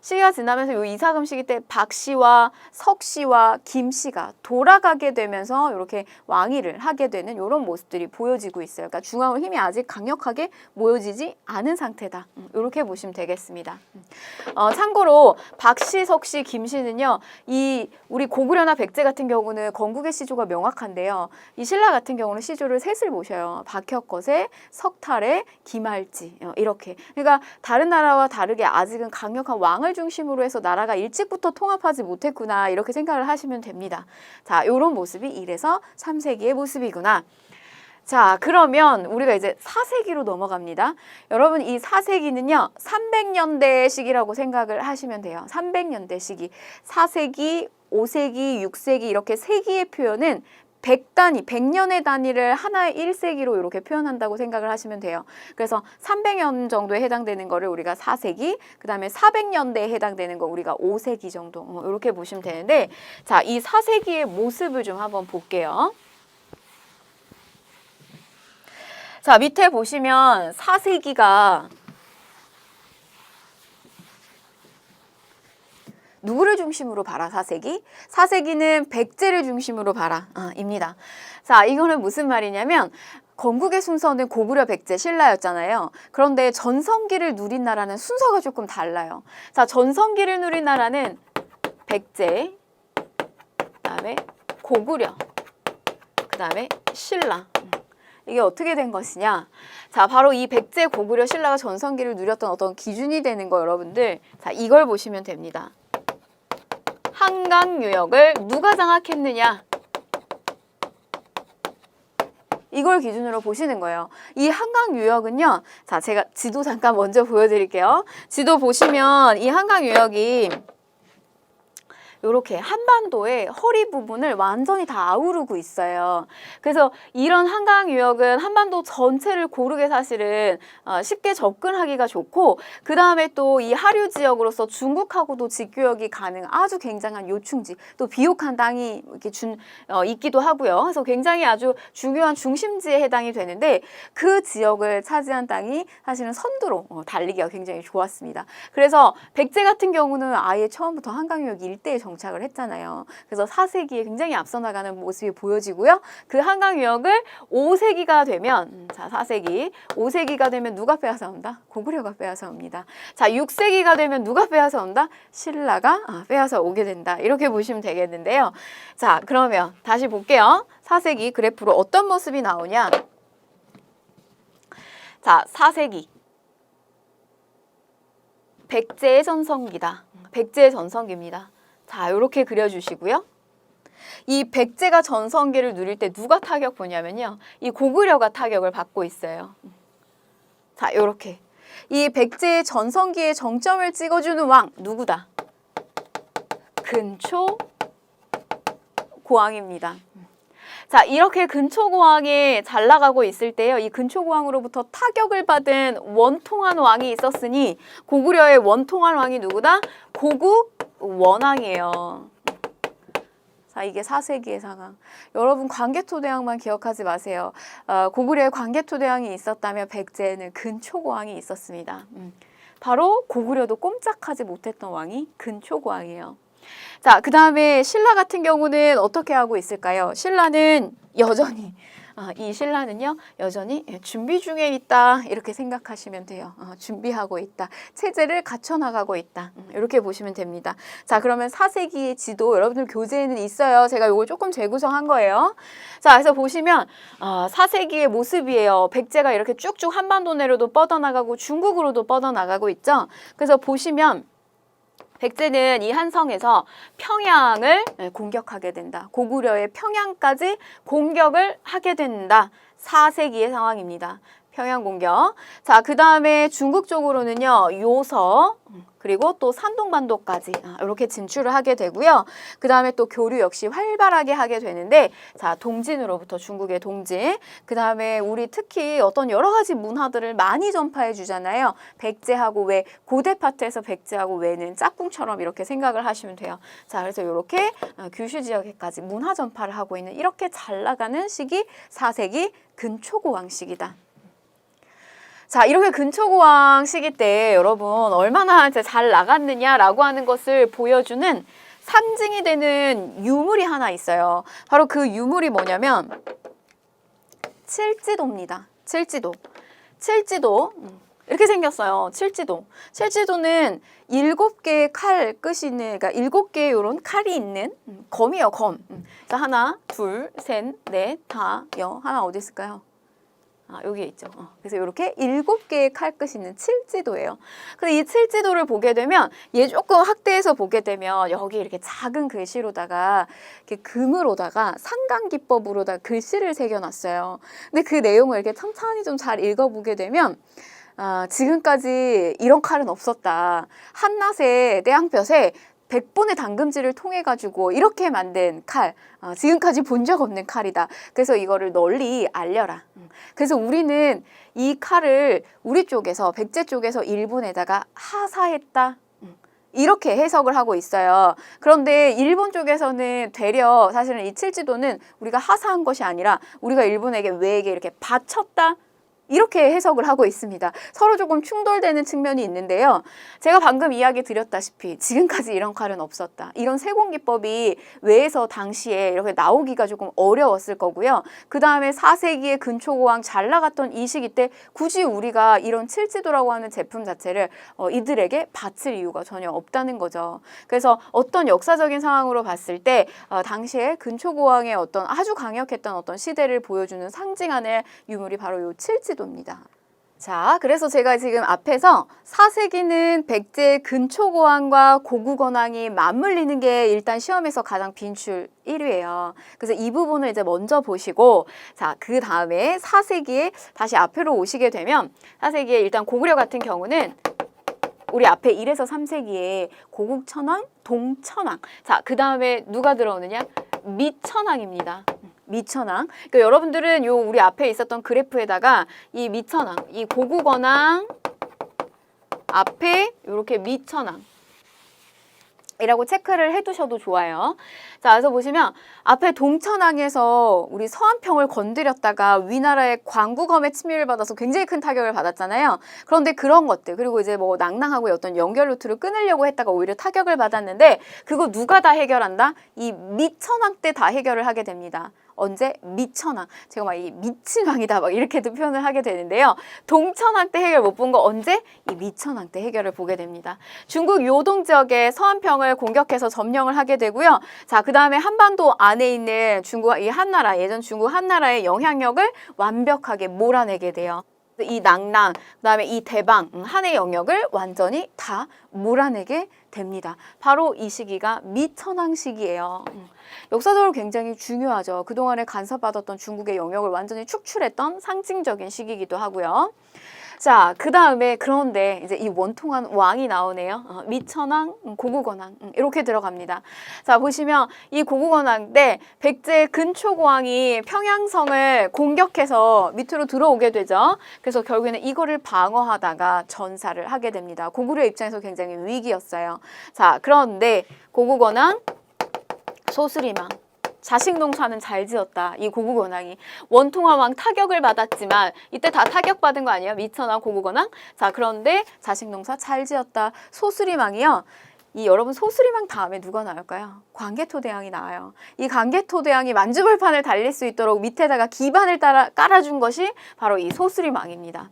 시기가 지나면서 요 이사금 시기 때 박씨와 석씨와 김씨가 돌아가게 되면서 이렇게 왕위를 하게 되는 요런 모습들이 보여지고 있어요. 그러니까 중앙으로 힘이 아직 강력하게 모여지지 않은 상태다. 이렇게 보시면 되겠습니다. 참고로 박씨, 석씨, 김씨는요, 이 우리 고구려나 백제 같은 경우는 건국의 시조가 명확한데요. 이 신라 같은 경우는 시조를 셋을 모셔요. 박혁거세, 석탈의, 김할지, 이렇게. 그러니까 다른 나라와 다르게 아직은 강력한 왕을 중심으로 해서 나라가 일찍부터 통합하지 못했구나, 이렇게 생각을 하시면 됩니다. 자, 요런 모습이 이래서 3세기의 모습이구나. 자, 그러면 우리가 이제 4세기로 넘어갑니다. 여러분, 이 4세기는요, 300년대 시기라고 생각을 하시면 돼요. 300년대 시기. 4세기, 5세기, 6세기 이렇게 세기의 표현은 100단위, 100년의 단위를 하나의 1세기로 이렇게 표현한다고 생각을 하시면 돼요. 그래서 300년 정도에 해당되는 거를 우리가 4세기, 그 다음에 400년대에 해당되는 거 우리가 5세기 정도, 이렇게 보시면 되는데, 자, 이 4세기의 모습을 좀 한번 볼게요. 자, 밑에 보시면 4세기가 누구를 중심으로 봐라, 4세기? 4세기는 백제를 중심으로 봐라, 입니다. 자, 이거는 무슨 말이냐면, 건국의 순서는 고구려, 백제, 신라였잖아요. 그런데 전성기를 누린 나라는 순서가 조금 달라요. 자, 전성기를 누린 나라는 백제, 그 다음에 고구려, 그 다음에 신라. 이게 어떻게 된 것이냐? 자, 바로 이 백제, 고구려, 신라가 전성기를 누렸던 어떤 기준이 되는 거, 여러분들. 자, 이걸 보시면 됩니다. 한강 유역을 누가 장악했느냐? 이걸 기준으로 보시는 거예요. 이 한강 유역은요, 자, 제가 지도 잠깐 먼저 보여드릴게요. 지도 보시면 이 한강 유역이 이렇게 한반도의 허리 부분을 완전히 다 아우르고 있어요. 그래서 이런 한강 유역은 한반도 전체를 고르게 사실은 쉽게 접근하기가 좋고, 그 다음에 또 이 하류 지역으로서 중국하고도 직교역이 가능 아주 굉장한 요충지, 또 비옥한 땅이 이렇게 있기도 하고요. 그래서 굉장히 아주 중요한 중심지에 해당이 되는데, 그 지역을 차지한 땅이 사실은 선두로 달리기가 굉장히 좋았습니다. 그래서 백제 같은 경우는 아예 처음부터 한강 유역 일대에 정착을 했잖아요. 그래서 4세기에 굉장히 앞서 나가는 모습이 보여지고요. 그 한강 유역을 5세기가 되면, 자, 4세기, 5세기가 되면 누가 빼앗아 온다? 고구려가 빼앗아 옵니다. 자, 6세기가 되면 누가 빼앗아 온다? 신라가 빼앗아 오게 된다. 이렇게 보시면 되겠는데요. 자, 그러면 다시 볼게요. 4세기 그래프로 어떤 모습이 나오냐? 자, 4세기. 백제의 전성기다. 백제의 전성기입니다. 자, 이렇게 그려주시고요. 이 백제가 전성기를 누릴 때 누가 타격 보냐면요, 이 고구려가 타격을 받고 있어요. 자, 이렇게 이 백제의 전성기의 정점을 찍어주는 왕 누구다? 근초고왕입니다. 자, 이렇게 근초고왕이 잘 나가고 있을 때요, 이 근초고왕으로부터 타격을 받은 원통한 왕이 있었으니 고구려의 원통한 왕이 누구다? 고구원왕이에요. 자, 이게 4세기의 상황. 여러분 광개토대왕만 기억하지 마세요. 고구려에 광개토대왕이 있었다면 백제에는 근초고왕이 있었습니다. 바로 고구려도 꼼짝하지 못했던 왕이 근초고왕이에요. 자, 그 다음에 신라 같은 경우는 어떻게 하고 있을까요? 신라는 여전히 이 신라는요 여전히 준비 중에 있다 이렇게 생각하시면 돼요. 준비하고 있다. 체제를 갖춰나가고 있다. 이렇게 보시면 됩니다. 자, 그러면 4세기의 지도 여러분들 교재에는 있어요. 제가 이거 조금 재구성한 거예요. 자, 그래서 보시면 4세기의 모습이에요. 백제가 이렇게 쭉쭉 한반도 내로도 뻗어나가고 중국으로도 뻗어나가고 있죠. 그래서 보시면 백제는 이 한성에서 평양을 공격하게 된다. 고구려의 평양까지 공격을 하게 된다. 4세기의 상황입니다. 평양 공격. 자, 그 다음에 중국 쪽으로는요. 요서 그리고 또 산동반도까지 이렇게 진출을 하게 되고요. 그 다음에 또 교류 역시 활발하게 하게 되는데 자, 동진으로부터 중국의 동진. 그 다음에 우리 특히 어떤 여러 가지 문화들을 많이 전파해 주잖아요. 백제하고 외, 고대 파트에서 백제하고 외는 짝꿍처럼 이렇게 생각을 하시면 돼요. 자, 그래서 이렇게 규슈 지역에까지 문화 전파를 하고 있는 이렇게 잘 나가는 시기 4세기 근초고왕 시기다. 자, 이렇게 근초고왕 시기 때 여러분 얼마나 잘 나갔느냐라고 하는 것을 보여주는 상징이 되는 유물이 하나 있어요. 바로 그 유물이 뭐냐면 칠지도입니다. 칠지도. 칠지도. 이렇게 생겼어요. 칠지도. 칠지도는 7개의 칼 끝이 있는, 그러니까 7개의 이런 칼이 있는 검이에요, 검. 자, 하나, 둘, 셋, 넷, 다, 여. 하나 어디 있을까요? 여기에 있죠. 그래서 이렇게 7개의 칼끝이 있는 칠지도예요. 근데 이 칠지도를 보게 되면 얘 조금 확대해서 보게 되면 여기 이렇게 작은 글씨로다가 이렇게 금으로다가 상강기법으로다가 글씨를 새겨놨어요. 근데 그 내용을 이렇게 천천히 좀 잘 읽어보게 되면 지금까지 이런 칼은 없었다. 한낫의 떼양볕에 100번의 담금질을 통해 가지고 이렇게 만든 칼, 지금까지 본 적 없는 칼이다. 그래서 이거를 널리 알려라. 그래서 우리는 이 칼을 우리 쪽에서 백제 쪽에서 일본에다가 하사했다. 이렇게 해석을 하고 있어요. 그런데 일본 쪽에서는 되려 사실은 이 칠지도는 우리가 하사한 것이 아니라 우리가 일본에게 외에게 이렇게 바쳤다. 이렇게 해석을 하고 있습니다. 서로 조금 충돌되는 측면이 있는데요. 제가 방금 이야기 드렸다시피 지금까지 이런 칼은 없었다. 이런 세공기법이 외에서 당시에 이렇게 나오기가 조금 어려웠을 거고요. 그 다음에 4세기의 근초고왕 잘 나갔던 이 시기 때 굳이 우리가 이런 칠지도라고 하는 제품 자체를 이들에게 바칠 이유가 전혀 없다는 거죠. 그래서 어떤 역사적인 상황으로 봤을 때 당시에 근초고왕의 어떤 아주 강력했던 어떤 시대를 보여주는 상징하는 유물이 바로 이 칠지도 입니다. 자, 그래서 제가 지금 앞에서 4세기는 백제의 근초고왕과 고구건왕이 맞물리는 게 일단 시험에서 가장 빈출 1위예요. 그래서 이 부분을 이제 먼저 보시고 자, 그 다음에 4세기에 다시 앞으로 오시게 되면 4세기에 일단 고구려 같은 경우는 우리 앞에 1에서 3세기에 고국천왕, 동천왕. 자, 그 다음에 누가 들어오느냐? 미천왕입니다. 미천왕. 그러니까 여러분들은 요 우리 앞에 있었던 그래프에다가 이 미천왕, 이 고국원왕 앞에 이렇게 미천왕 이라고 체크를 해두셔도 좋아요. 자, 그래서 보시면 앞에 동천왕에서 우리 서안평을 건드렸다가 위나라의 광구검의 침입을 받아서 굉장히 큰 타격을 받았잖아요. 그런데 그런 것들 그리고 이제 뭐 낭낭하고 어떤 연결 루트를 끊으려고 했다가 오히려 타격을 받았는데 그거 누가 다 해결한다? 이 미천왕 때 다 해결을 하게 됩니다. 언제? 미천왕. 제가 막 이 미친 왕이다 막 이렇게도 표현을 하게 되는데요. 동천왕 때 해결 못 본 거 언제? 이 미천왕 때 해결을 보게 됩니다. 중국 요동 지역의 서안평을 공격해서 점령을 하게 되고요. 자, 그 다음에 한반도 안에 있는 중국 이 한나라 예전 중국 한나라의 영향력을 완벽하게 몰아내게 돼요. 이 낭낭, 그다음에 이 대방, 한의 영역을 완전히 다 몰아내게 됩니다. 바로 이 시기가 미천왕 시기예요. 역사적으로 굉장히 중요하죠. 그동안에 간섭받았던 중국의 영역을 완전히 축출했던 상징적인 시기이기도 하고요. 자, 그 다음에 그런데 이제 이 원통한 왕이 나오네요. 미천왕, 고구건왕 이렇게 들어갑니다. 자, 보시면 이 고구건왕 때 백제 근초고왕이 평양성을 공격해서 밑으로 들어오게 되죠. 그래서 결국에는 이거를 방어하다가 전사를 하게 됩니다. 고구려 입장에서 굉장히 위기였어요. 자, 그런데 고구건왕 소수리망. 자식 농사는 잘 지었다. 이 고국원왕이 원통화왕 타격을 받았지만 이때 다 타격받은 거 아니에요? 미천왕, 고국원왕. 자, 그런데 자식 농사 잘 지었다. 소수리망이요. 이 여러분 소수리망 다음에 누가 나올까요? 광개토대왕이 나와요. 이 광개토대왕이 만주벌판을 달릴 수 있도록 밑에다가 기반을 깔아준 것이 바로 이 소수리망입니다.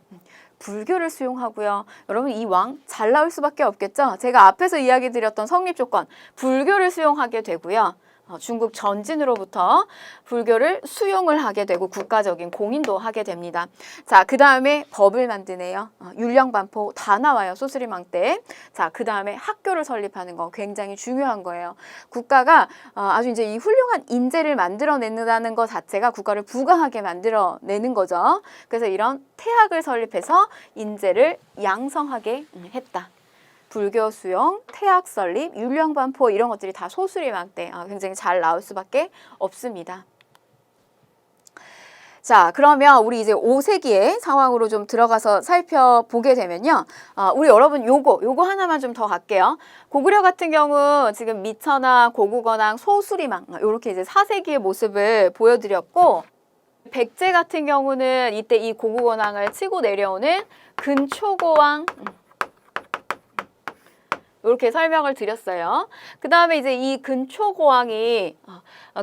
불교를 수용하고요. 여러분 이 왕 잘 나올 수밖에 없겠죠? 제가 앞에서 이야기 드렸던 성립 조건 불교를 수용하게 되고요. 중국 전진으로부터 불교를 수용을 하게 되고 국가적인 공인도 하게 됩니다. 자, 그 다음에 법을 만드네요. 율령반포 다 나와요. 소수리망 때. 자, 그 다음에 학교를 설립하는 거 굉장히 중요한 거예요. 국가가 아주 이제 이 훌륭한 인재를 만들어낸다는 것 자체가 국가를 부강하게 만들어내는 거죠. 그래서 이런 태학을 설립해서 인재를 양성하게 했다. 불교 수용, 태학 설립, 율령반포 이런 것들이 다 소수리망 때 굉장히 잘 나올 수밖에 없습니다. 자, 그러면 우리 이제 5세기의 상황으로 좀 들어가서 살펴보게 되면요. 우리 여러분 요거 하나만 좀 더 갈게요. 고구려 같은 경우 지금 미천왕, 고국원왕, 소수리망 이렇게 이제 4세기의 모습을 보여드렸고 백제 같은 경우는 이때 이 고국원왕을 치고 내려오는 근초고왕 이렇게 설명을 드렸어요. 그 다음에 이제 이 근초고왕이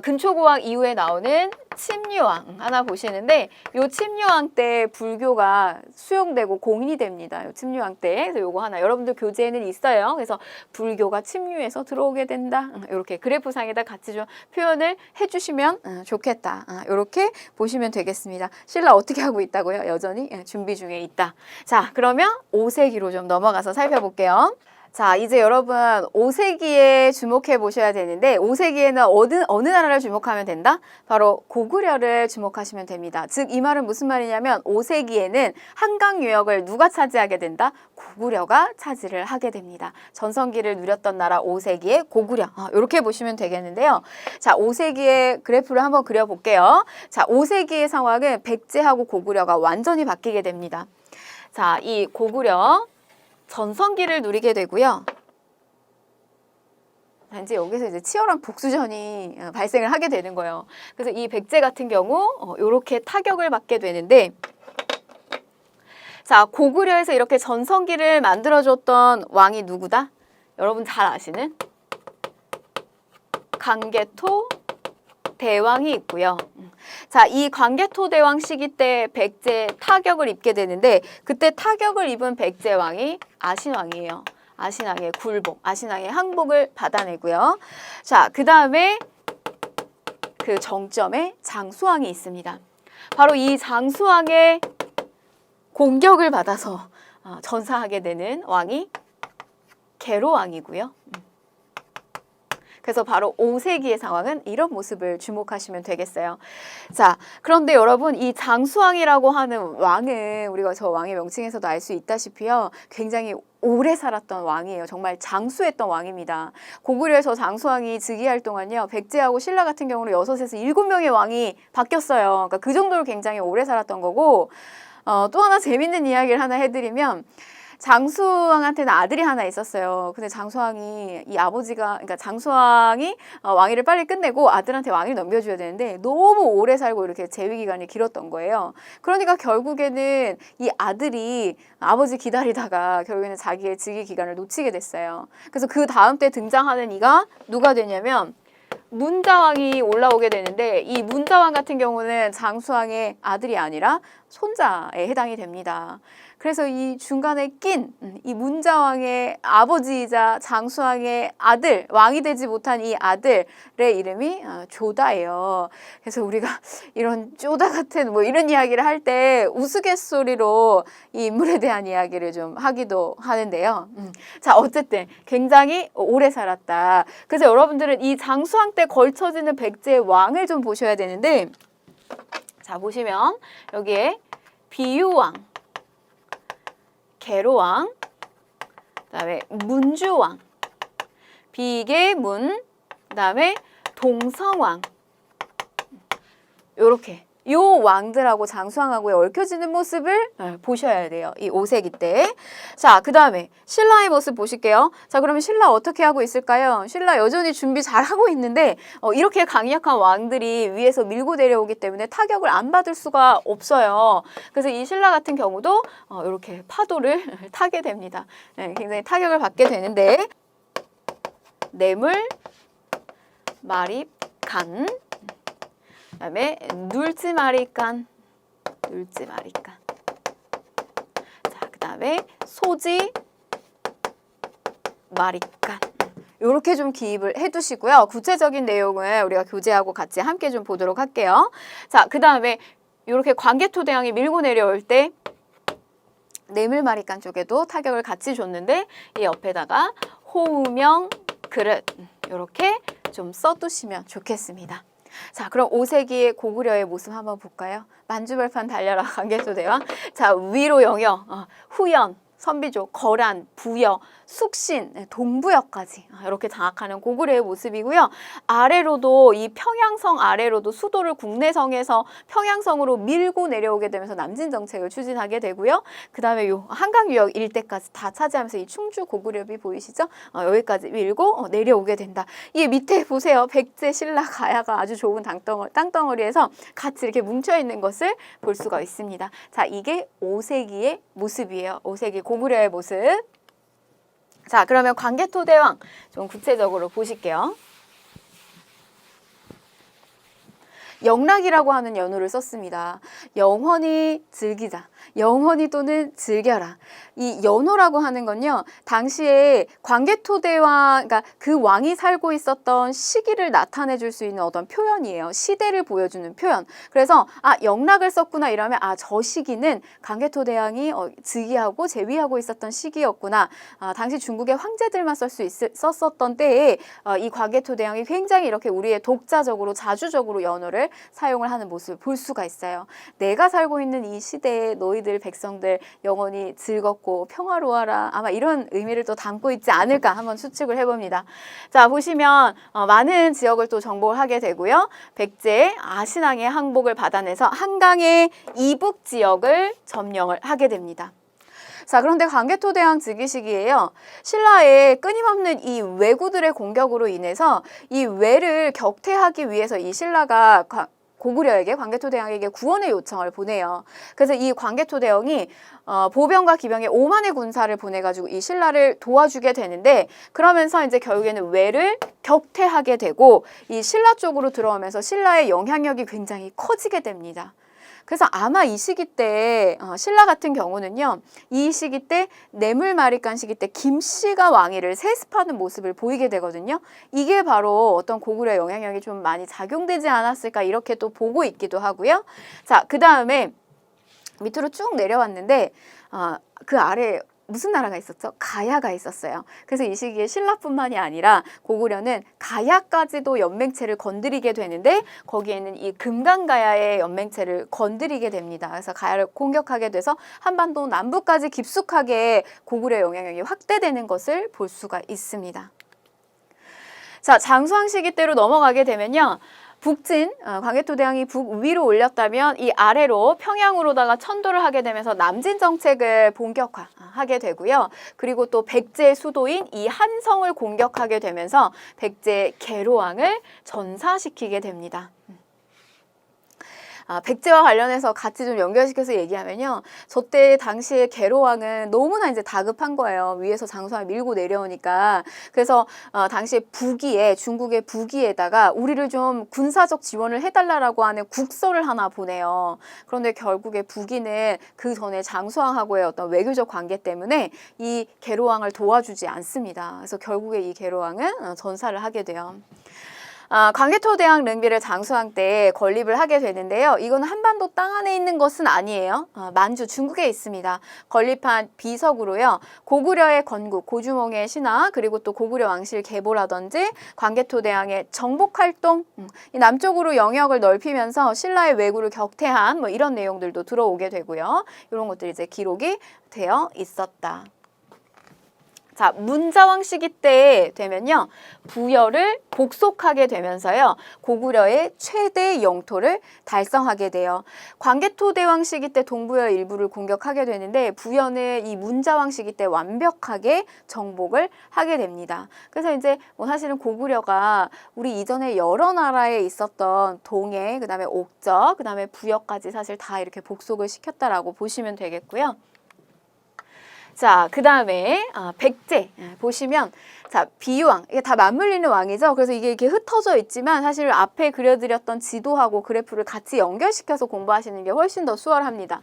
근초고왕 이후에 나오는 침류왕 하나 보시는데 요 침류왕 때 불교가 수용되고 공인이 됩니다. 요 침류왕 때. 그래서 요거 하나 여러분들 교재에는 있어요. 그래서 불교가 침류해서 들어오게 된다. 이렇게 그래프상에다 같이 좀 표현을 해주시면 좋겠다. 이렇게 보시면 되겠습니다. 신라 어떻게 하고 있다고요? 여전히 준비 중에 있다. 자, 그러면 5세기로 좀 넘어가서 살펴볼게요. 자, 이제 여러분 5세기에 주목해 보셔야 되는데 5세기에는 어느 나라를 주목하면 된다? 바로 고구려를 주목하시면 됩니다. 즉 이 말은 무슨 말이냐면 5세기에는 한강 유역을 누가 차지하게 된다? 고구려가 차지를 하게 됩니다. 전성기를 누렸던 나라 5세기의 고구려. 이렇게 보시면 되겠는데요. 자, 5세기의 그래프를 한번 그려볼게요. 자, 5세기의 상황은 백제하고 고구려가 완전히 바뀌게 됩니다. 자, 이 고구려 전성기를 누리게 되고요. 이제 여기서 이제 치열한 복수전이 발생을 하게 되는 거예요. 그래서 이 백제 같은 경우 이렇게 타격을 받게 되는데 자, 고구려에서 이렇게 전성기를 만들어줬던 왕이 누구다? 여러분 잘 아시는 광개토 대왕이 있고요. 자, 이 광개토 대왕 시기 때 백제 타격을 입게 되는데 그때 타격을 입은 백제 왕이 아신왕이에요. 아신왕의 굴복, 아신왕의 항복을 받아내고요. 자, 그 다음에 그 정점에 장수왕이 있습니다. 바로 이 장수왕의 공격을 받아서 전사하게 되는 왕이 계로왕이고요. 그래서 바로 5세기의 상황은 이런 모습을 주목하시면 되겠어요. 자, 그런데 여러분 이 장수왕이라고 하는 왕은 우리가 저 왕의 명칭에서도 알 수 있다시피요. 굉장히 오래 살았던 왕이에요. 정말 장수했던 왕입니다. 고구려의 저 장수왕이 즉위할 동안요. 백제하고 신라 같은 경우는 6에서 7명의 왕이 바뀌었어요. 그러니까 그 정도로 굉장히 오래 살았던 거고 또 하나 재밌는 이야기를 하나 해드리면 장수왕한테는 아들이 하나 있었어요. 근데 장수왕이 이 아버지가 그러니까 장수왕이 왕위를 빨리 끝내고 아들한테 왕위를 넘겨줘야 되는데 너무 오래 살고 이렇게 재위 기간이 길었던 거예요. 그러니까 결국에는 이 아들이 아버지 기다리다가 결국에는 자기의 즉위 기간을 놓치게 됐어요. 그래서 그 다음 때 등장하는 이가 누가 되냐면 문자왕이 올라오게 되는데 이 문자왕 같은 경우는 장수왕의 아들이 아니라 손자에 해당이 됩니다. 그래서 이 중간에 낀 이 문자왕의 아버지이자 장수왕의 아들, 왕이 되지 못한 이 아들의 이름이 조다예요. 그래서 우리가 이런 조다 같은 뭐 이런 이야기를 할 때 우스갯소리로 이 인물에 대한 이야기를 좀 하기도 하는데요. 자, 어쨌든 굉장히 오래 살았다. 그래서 여러분들은 이 장수왕 때 걸쳐지는 백제의 왕을 좀 보셔야 되는데 자, 보시면 여기에 비유왕, 계로왕, 그다음에 문주왕, 비계문, 그다음에 동성왕. 요렇게 요 왕들하고 장수왕하고의 얽혀지는 모습을 보셔야 돼요. 이 5세기 때. 자, 그 다음에 신라의 모습 보실게요. 자, 그러면 신라 어떻게 하고 있을까요? 신라 여전히 준비 잘 하고 있는데 이렇게 강력한 왕들이 위에서 밀고 내려오기 때문에 타격을 안 받을 수가 없어요. 그래서 이 신라 같은 경우도 이렇게 파도를 타게 됩니다. 굉장히 타격을 받게 되는데 뇌물, 마립, 간, 그다음에 눌지마리간, 눌지마리간. 자, 그다음에 소지, 마리간. 이렇게 좀 기입을 해두시고요. 구체적인 내용을 우리가 교재하고 같이 함께 좀 보도록 할게요. 자, 그다음에 이렇게 광개토대왕이 밀고 내려올 때 뇌물마리간 쪽에도 타격을 같이 줬는데 이 옆에다가 호우명, 그릇 이렇게 좀 써두시면 좋겠습니다. 자, 그럼 5세기의 고구려의 모습 한번 볼까요? 만주벌판 달려라 광개토대왕. 자, 위로 영역, 후연, 선비조, 거란, 부여, 숙신, 동부여까지 이렇게 장악하는 고구려의 모습이고요. 아래로도 이 평양성 아래로도 수도를 국내성에서 평양성으로 밀고 내려오게 되면서 남진 정책을 추진하게 되고요. 그 다음에 요 한강 유역 일대까지 다 차지하면서 이 충주 고구려비 보이시죠? 여기까지 밀고 내려오게 된다. 이 밑에 보세요. 백제, 신라, 가야가 아주 좋은 땅덩어리에서 같이 이렇게 뭉쳐 있는 것을 볼 수가 있습니다. 자, 이게 5세기의 모습이에요. 5세기 고구려의 모습. 자, 그러면 광개토대왕 좀 구체적으로 보실게요. 영락이라고 하는 연호를 썼습니다. 영원히 즐기자. 영원히 또는 즐겨라. 이 연호라고 하는 건요. 당시에 광개토대왕, 그러니까 그 왕이 살고 있었던 시기를 나타내 줄 수 있는 어떤 표현이에요. 시대를 보여주는 표현. 그래서 영락을 썼구나 이러면 저 시기는 광개토대왕이 즉위하고 재위하고 있었던 시기였구나. 당시 중국의 황제들만 썼었던 때에 이 광개토대왕이 굉장히 이렇게 우리의 독자적으로 자주적으로 연호를 사용을 하는 모습을 볼 수가 있어요. 내가 살고 있는 이 시대에 너희들 백성들 영원히 즐겁고 평화로워라. 아마 이런 의미를 또 담고 있지 않을까 한번 추측을 해봅니다. 자, 보시면 많은 지역을 또 정복을 하게 되고요. 백제 아신항의 항복을 받아내서 한강의 이북 지역을 점령을 하게 됩니다. 자, 그런데 광개토대왕 즉위 시기에요. 신라의 끊임없는 이 왜구들의 공격으로 인해서 이 왜를 격퇴하기 위해서 이 신라가 고구려에게, 광개토대왕에게 구원의 요청을 보내요. 그래서 이 광개토대왕이 보병과 기병의 5만의 군사를 보내가지고 이 신라를 도와주게 되는데, 그러면서 이제 결국에는 왜를 격퇴하게 되고 이 신라 쪽으로 들어오면서 신라의 영향력이 굉장히 커지게 됩니다. 그래서 아마 이 시기 때 신라 같은 경우는요. 이 시기 때 뇌물마리간 시기 때 김씨가 왕위를 세습하는 모습을 보이게 되거든요. 이게 바로 어떤 고구려의 영향력이 좀 많이 작용되지 않았을까 이렇게 또 보고 있기도 하고요. 자, 그 다음에 밑으로 쭉 내려왔는데 그 아래 무슨 나라가 있었죠? 가야가 있었어요. 그래서 이 시기에 신라뿐만이 아니라 고구려는 가야까지도 연맹체를 건드리게 되는데 거기에는 이 금강가야의 연맹체를 건드리게 됩니다. 그래서 가야를 공격하게 돼서 한반도 남부까지 깊숙하게 고구려의 영향력이 확대되는 것을 볼 수가 있습니다. 자, 장수왕 시기 때로 넘어가게 되면요. 북진, 광개토대왕이 북위로 올렸다면 이 아래로 평양으로다가 천도를 하게 되면서 남진 정책을 본격화하게 되고요. 그리고 또 백제의 수도인 이 한성을 공격하게 되면서 백제 계로왕을 전사시키게 됩니다. 백제와 관련해서 같이 좀 연결시켜서 얘기하면요. 저때 당시에 계로왕은 너무나 이제 다급한 거예요. 위에서 장수왕을 밀고 내려오니까. 그래서 당시에 북위에, 중국의 북위에다가 우리를 좀 군사적 지원을 해달라고 하는 국서를 하나 보내요. 그런데 결국에 북위는 그 전에 장수왕하고의 어떤 외교적 관계 때문에 이 계로왕을 도와주지 않습니다. 그래서 결국에 이 계로왕은 전사를 하게 돼요. 광개토대왕 릉비를 장수왕 때 건립을 하게 되는데요. 이건 한반도 땅 안에 있는 것은 아니에요. 만주 중국에 있습니다. 건립한 비석으로요. 고구려의 건국, 고주몽의 신화, 그리고 또 고구려 왕실 계보라든지 광개토대왕의 정복활동, 이 남쪽으로 영역을 넓히면서 신라의 왜구를 격퇴한 뭐 이런 내용들도 들어오게 되고요. 이런 것들이 이제 기록이 되어 있었다. 자, 문자왕 시기 때 되면요. 부여를 복속하게 되면서요. 고구려의 최대 영토를 달성하게 돼요. 광개토대왕 시기 때 동부여 일부를 공격하게 되는데 부여는 이 문자왕 시기 때 완벽하게 정복을 하게 됩니다. 그래서 이제 뭐 사실은 고구려가 우리 이전에 여러 나라에 있었던 동해, 그다음에 옥저, 그다음에 부여까지 사실 다 이렇게 복속을 시켰다라고 보시면 되겠고요. 자, 그 다음에 백제 보시면 자, 비유왕 이게 다 맞물리는 왕이죠. 그래서 이게 이렇게 흩어져 있지만 사실 앞에 그려드렸던 지도하고 그래프를 같이 연결시켜서 공부하시는 게 훨씬 더 수월합니다.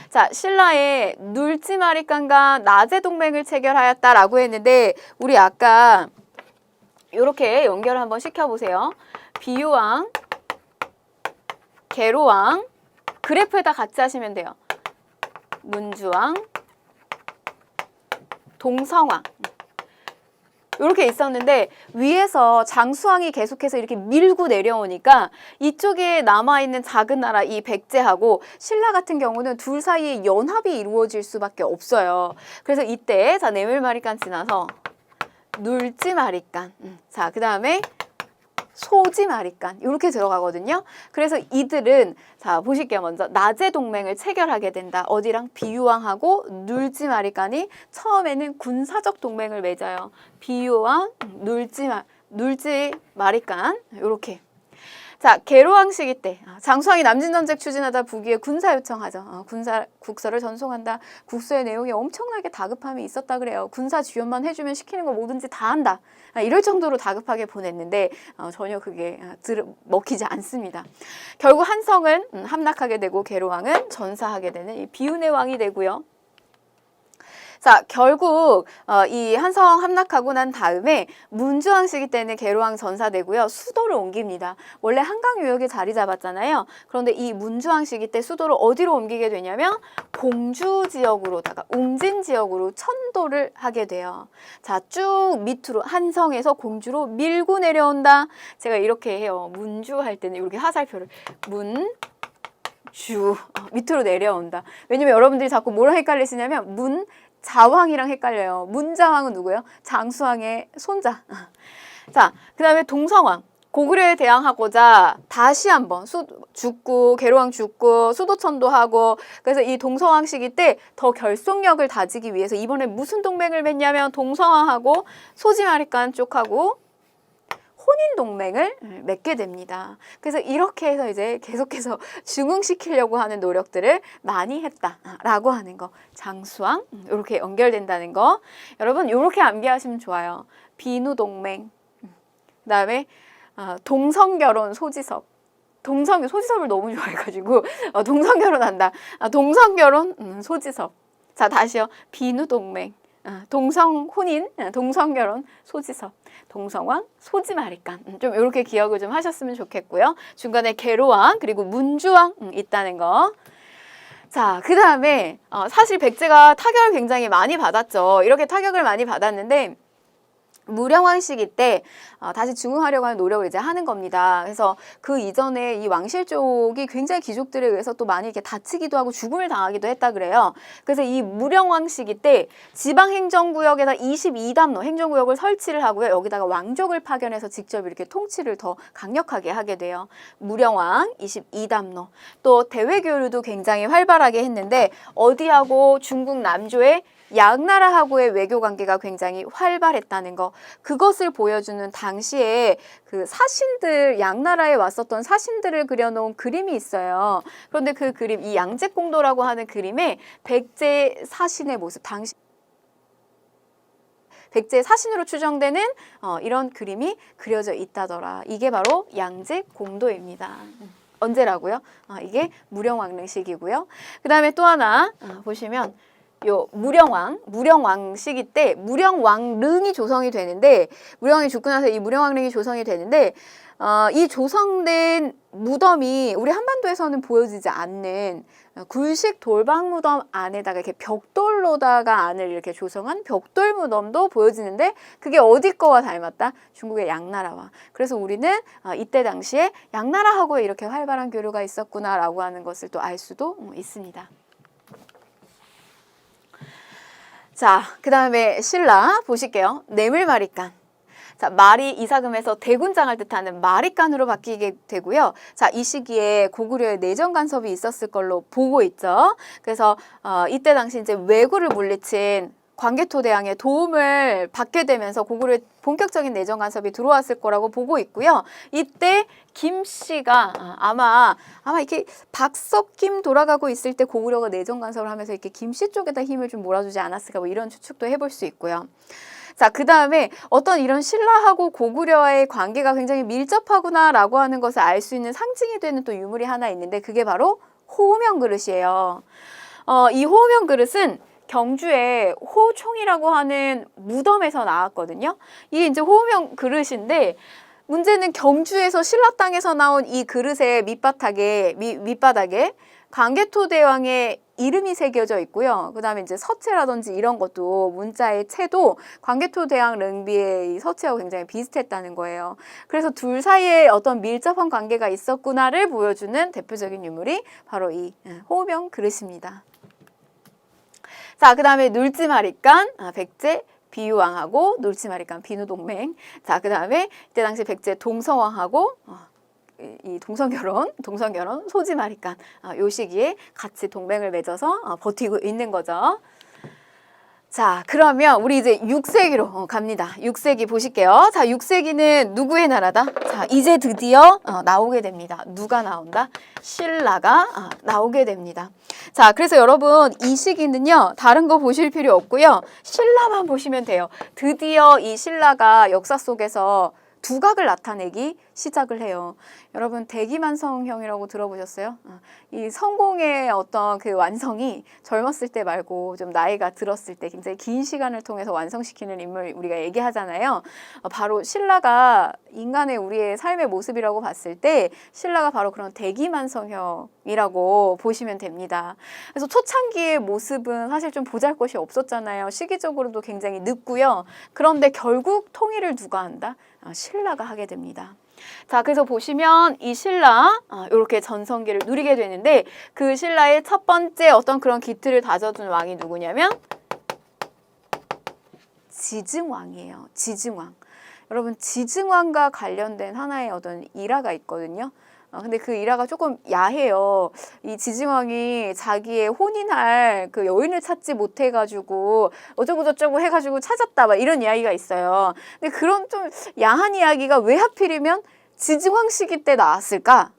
자, 신라의 눌지마리간과 나제 동맹을 체결하였다라고 했는데 우리 아까 이렇게 연결을 한번 시켜보세요. 비유왕, 계로왕 그래프에다 같이 하시면 돼요. 문주왕, 동성왕 이렇게 있었는데 위에서 장수왕이 계속해서 이렇게 밀고 내려오니까 이쪽에 남아있는 작은 나라 이 백제하고 신라 같은 경우는 둘 사이에 연합이 이루어질 수밖에 없어요. 그래서 이때 자 네밀마리간 지나서 눌지마리간 자 그 다음에 소지마리간 이렇게 들어가거든요. 그래서 이들은 자 보실게요. 먼저 나제 동맹을 체결하게 된다. 어디랑 비유왕하고 눌지마리간이 처음에는 군사적 동맹을 맺어요. 비유왕, 눌지마리간 이렇게. 자, 계로왕 시기 때 장수왕이 남진전쟁 추진하다 북위에 군사 요청하죠. 군사 국서를 전송한다. 국서의 내용이 엄청나게 다급함이 있었다 그래요. 군사 지원만 해주면 시키는 거 뭐든지 다 한다. 이럴 정도로 다급하게 보냈는데 전혀 그게 먹히지 않습니다. 결국 한성은 함락하게 되고 계로왕은 전사하게 되는 이 비운의 왕이 되고요. 자, 결국 이 한성 함락하고 난 다음에 문주왕 시기 때는 계로왕 전사되고요. 수도를 옮깁니다. 원래 한강 유역에 자리 잡았잖아요. 그런데 이 문주왕 시기 때 수도를 어디로 옮기게 되냐면 공주 지역으로다가 웅진 지역으로 천도를 하게 돼요. 자, 쭉 밑으로 한성에서 공주로 밀고 내려온다. 제가 이렇게 해요. 문주 할 때는 이렇게 화살표를 주 밑으로 내려온다. 왜냐면 여러분들이 자꾸 뭐랑 헷갈리시냐면 자왕이랑 헷갈려요. 문자왕은 누구예요? 장수왕의 손자. 자, 그 다음에 동성왕. 고구려에 대항하고자 다시 한번 죽고 계로왕 죽고 수도천도 하고 그래서 이 동성왕 시기 때 더 결속력을 다지기 위해서 이번에 무슨 동맹을 맺냐면 동성왕하고 소지마리간 쪽하고 혼인 동맹을 맺게 됩니다. 그래서 이렇게 해서 이제 계속해서 중흥시키려고 하는 노력들을 많이 했다라고 하는 거. 장수왕 이렇게 연결된다는 거. 여러분 이렇게 암기하시면 좋아요. 비누 동맹. 그다음에 동성결혼 소지섭. 소지섭을 너무 좋아해가지고 동성결혼한다. 동성결혼 소지섭. 자 다시요. 비누 동맹. 동성혼인, 동성결혼, 소지섭, 동성왕, 소지마리간 좀 이렇게 기억을 좀 하셨으면 좋겠고요. 중간에 계로왕 그리고 문주왕 있다는 거. 자, 그 다음에 사실 백제가 타격을 굉장히 많이 받았죠. 이렇게 타격을 많이 받았는데 무령왕 시기 때 다시 중흥하려고 하는 노력을 이제 하는 겁니다. 그래서 그 이전에 이 왕실 쪽이 굉장히 귀족들에 의해서 또 많이 이렇게 다치기도 하고 죽음을 당하기도 했다 그래요. 그래서 이 무령왕 시기 때 지방행정구역에다 22담로 행정구역을 설치를 하고요. 여기다가 왕족을 파견해서 직접 이렇게 통치를 더 강력하게 하게 돼요. 무령왕 22담로. 또 대외교류도 굉장히 활발하게 했는데 어디하고 중국 남조의 양나라하고의 외교 관계가 굉장히 활발했다는 거. 그것을 보여주는 당시에 그 사신들, 양나라에 왔었던 사신들을 그려놓은 그림이 있어요. 그런데 그 그림, 이 양재공도라고 하는 그림에 백제 사신의 모습, 당시 백제 사신으로 추정되는 이런 그림이 그려져 있다더라. 이게 바로 양재공도입니다. 언제라고요? 이게 무령왕릉 시기고요. 그 다음에 또 하나 보시면 요 무령왕 시기 때 무령왕릉이 조성이 되는데 무령왕이 죽고 나서 이 무령왕릉이 조성이 되는데 이 조성된 무덤이 우리 한반도에서는 보여지지 않는 굴식 돌방 무덤 안에다가 이렇게 벽돌로다가 안을 이렇게 조성한 벽돌 무덤도 보여지는데 그게 어디 거와 닮았다? 중국의 양나라와. 그래서 우리는 이때 당시에 양나라하고 이렇게 활발한 교류가 있었구나라고 하는 것을 또 알 수도 있습니다. 자, 그 다음에 신라 보실게요. 뇌물마리간. 자, 말이 이사금에서 대군장을 뜻하는 마리간으로 바뀌게 되고요. 자, 이 시기에 고구려에 내정 간섭이 있었을 걸로 보고 있죠. 그래서 이때 당시 이제 왜구를 물리친 광개토대왕의 도움을 받게 되면서 고구려에 본격적인 내정 간섭이 들어왔을 거라고 보고 있고요. 이때 김씨가 아마 이렇게 박석김 돌아가고 있을 때 고구려가 내정 간섭을 하면서 이렇게 김씨 쪽에다 힘을 좀 몰아주지 않았을까 뭐 이런 추측도 해볼 수 있고요. 자, 그 다음에 어떤 이런 신라하고 고구려의 관계가 굉장히 밀접하구나라고 하는 것을 알 수 있는 상징이 되는 또 유물이 하나 있는데 그게 바로 호명 그릇이에요. 이 호명 그릇은 경주의 호총이라고 하는 무덤에서 나왔거든요. 이게 이제 호명 그릇인데 문제는 경주에서 신라 땅에서 나온 이 그릇의 밑바닥에 광개토대왕의 이름이 새겨져 있고요. 그 다음에 이제 서체라든지 이런 것도 문자의 체도 광개토대왕 릉비의 이 서체하고 굉장히 비슷했다는 거예요. 그래서 둘 사이에 어떤 밀접한 관계가 있었구나를 보여주는 대표적인 유물이 바로 이 호명 그릇입니다. 자, 그 다음에 놀지마리간, 백제 비유왕하고 놀지마리간 비누동맹. 자, 그 다음에 이때 당시 백제 동서왕하고 이 동성결혼 소지마리간 요 시기에 같이 동맹을 맺어서 버티고 있는 거죠. 자, 그러면 우리 이제 6세기로 갑니다. 6세기 보실게요. 자, 6세기는 누구의 나라다? 자, 이제 드디어 나오게 됩니다. 누가 나온다? 신라가 나오게 됩니다. 자, 그래서 여러분 이 시기는요. 다른 거 보실 필요 없고요. 신라만 보시면 돼요. 드디어 이 신라가 역사 속에서 두각을 나타내기 시작을 해요. 여러분 대기만성형이라고 들어보셨어요? 이 성공의 어떤 그 완성이 젊었을 때 말고 좀 나이가 들었을 때 굉장히 긴 시간을 통해서 완성시키는 인물 우리가 얘기하잖아요. 바로 신라가 인간의 우리의 삶의 모습이라고 봤을 때 신라가 바로 그런 대기만성형이라고 보시면 됩니다. 그래서 초창기의 모습은 사실 좀 보잘것이 없었잖아요. 시기적으로도 굉장히 늦고요. 그런데 결국 통일을 누가 한다? 신라가 하게 됩니다. 자, 그래서 보시면 이 신라 이렇게 전성기를 누리게 되는데 그 신라의 첫 번째 어떤 그런 기틀을 다져준 왕이 누구냐면 지증왕이에요. 지증왕. 여러분 지증왕과 관련된 하나의 어떤 일화가 있거든요. 근데 그 일화가 조금 야해요. 이 지증왕이 자기의 혼인할 그 여인을 찾지 못해가지고 어쩌고 저쩌고 해가지고 찾았다 막 이런 이야기가 있어요. 근데 그런 좀 야한 이야기가 왜 하필이면 지증왕 시기 때 나왔을까?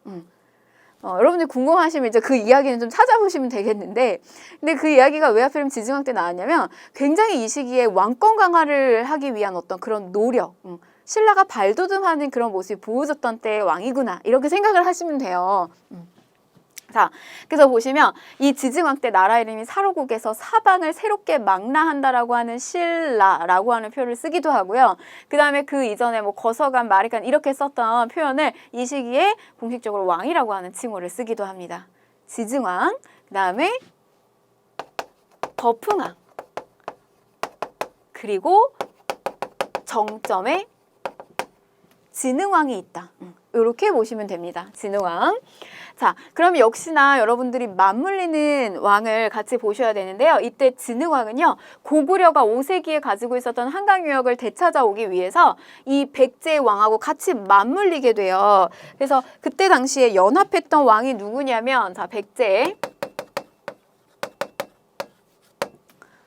여러분들 궁금하시면 이제 그 이야기는 좀 찾아보시면 되겠는데 근데 그 이야기가 왜 하필이면 지증왕 때 나왔냐면 굉장히 이 시기에 왕권 강화를 하기 위한 어떤 그런 노력 신라가 발돋움하는 그런 모습이 보여줬던 때의 왕이구나 이렇게 생각을 하시면 돼요. 자, 그래서 보시면 이 지증왕 때 나라 이름이 사로국에서 사방을 새롭게 망라한다라고 하는 신라라고 하는 표현을 쓰기도 하고요. 그 다음에 그 이전에 뭐 거서간, 마리간 이렇게 썼던 표현을 이 시기에 공식적으로 왕이라고 하는 칭호를 쓰기도 합니다. 지증왕, 그 다음에 거풍왕, 그리고 정점에 진흥왕이 있다. 이렇게 보시면 됩니다. 진흥왕. 자, 그럼 역시나 여러분들이 맞물리는 왕을 같이 보셔야 되는데요. 이때 진흥왕은요. 고구려가 5세기에 가지고 있었던 한강 유역을 되찾아오기 위해서 이 백제 왕하고 같이 맞물리게 돼요. 그래서 그때 당시에 연합했던 왕이 누구냐면 자, 백제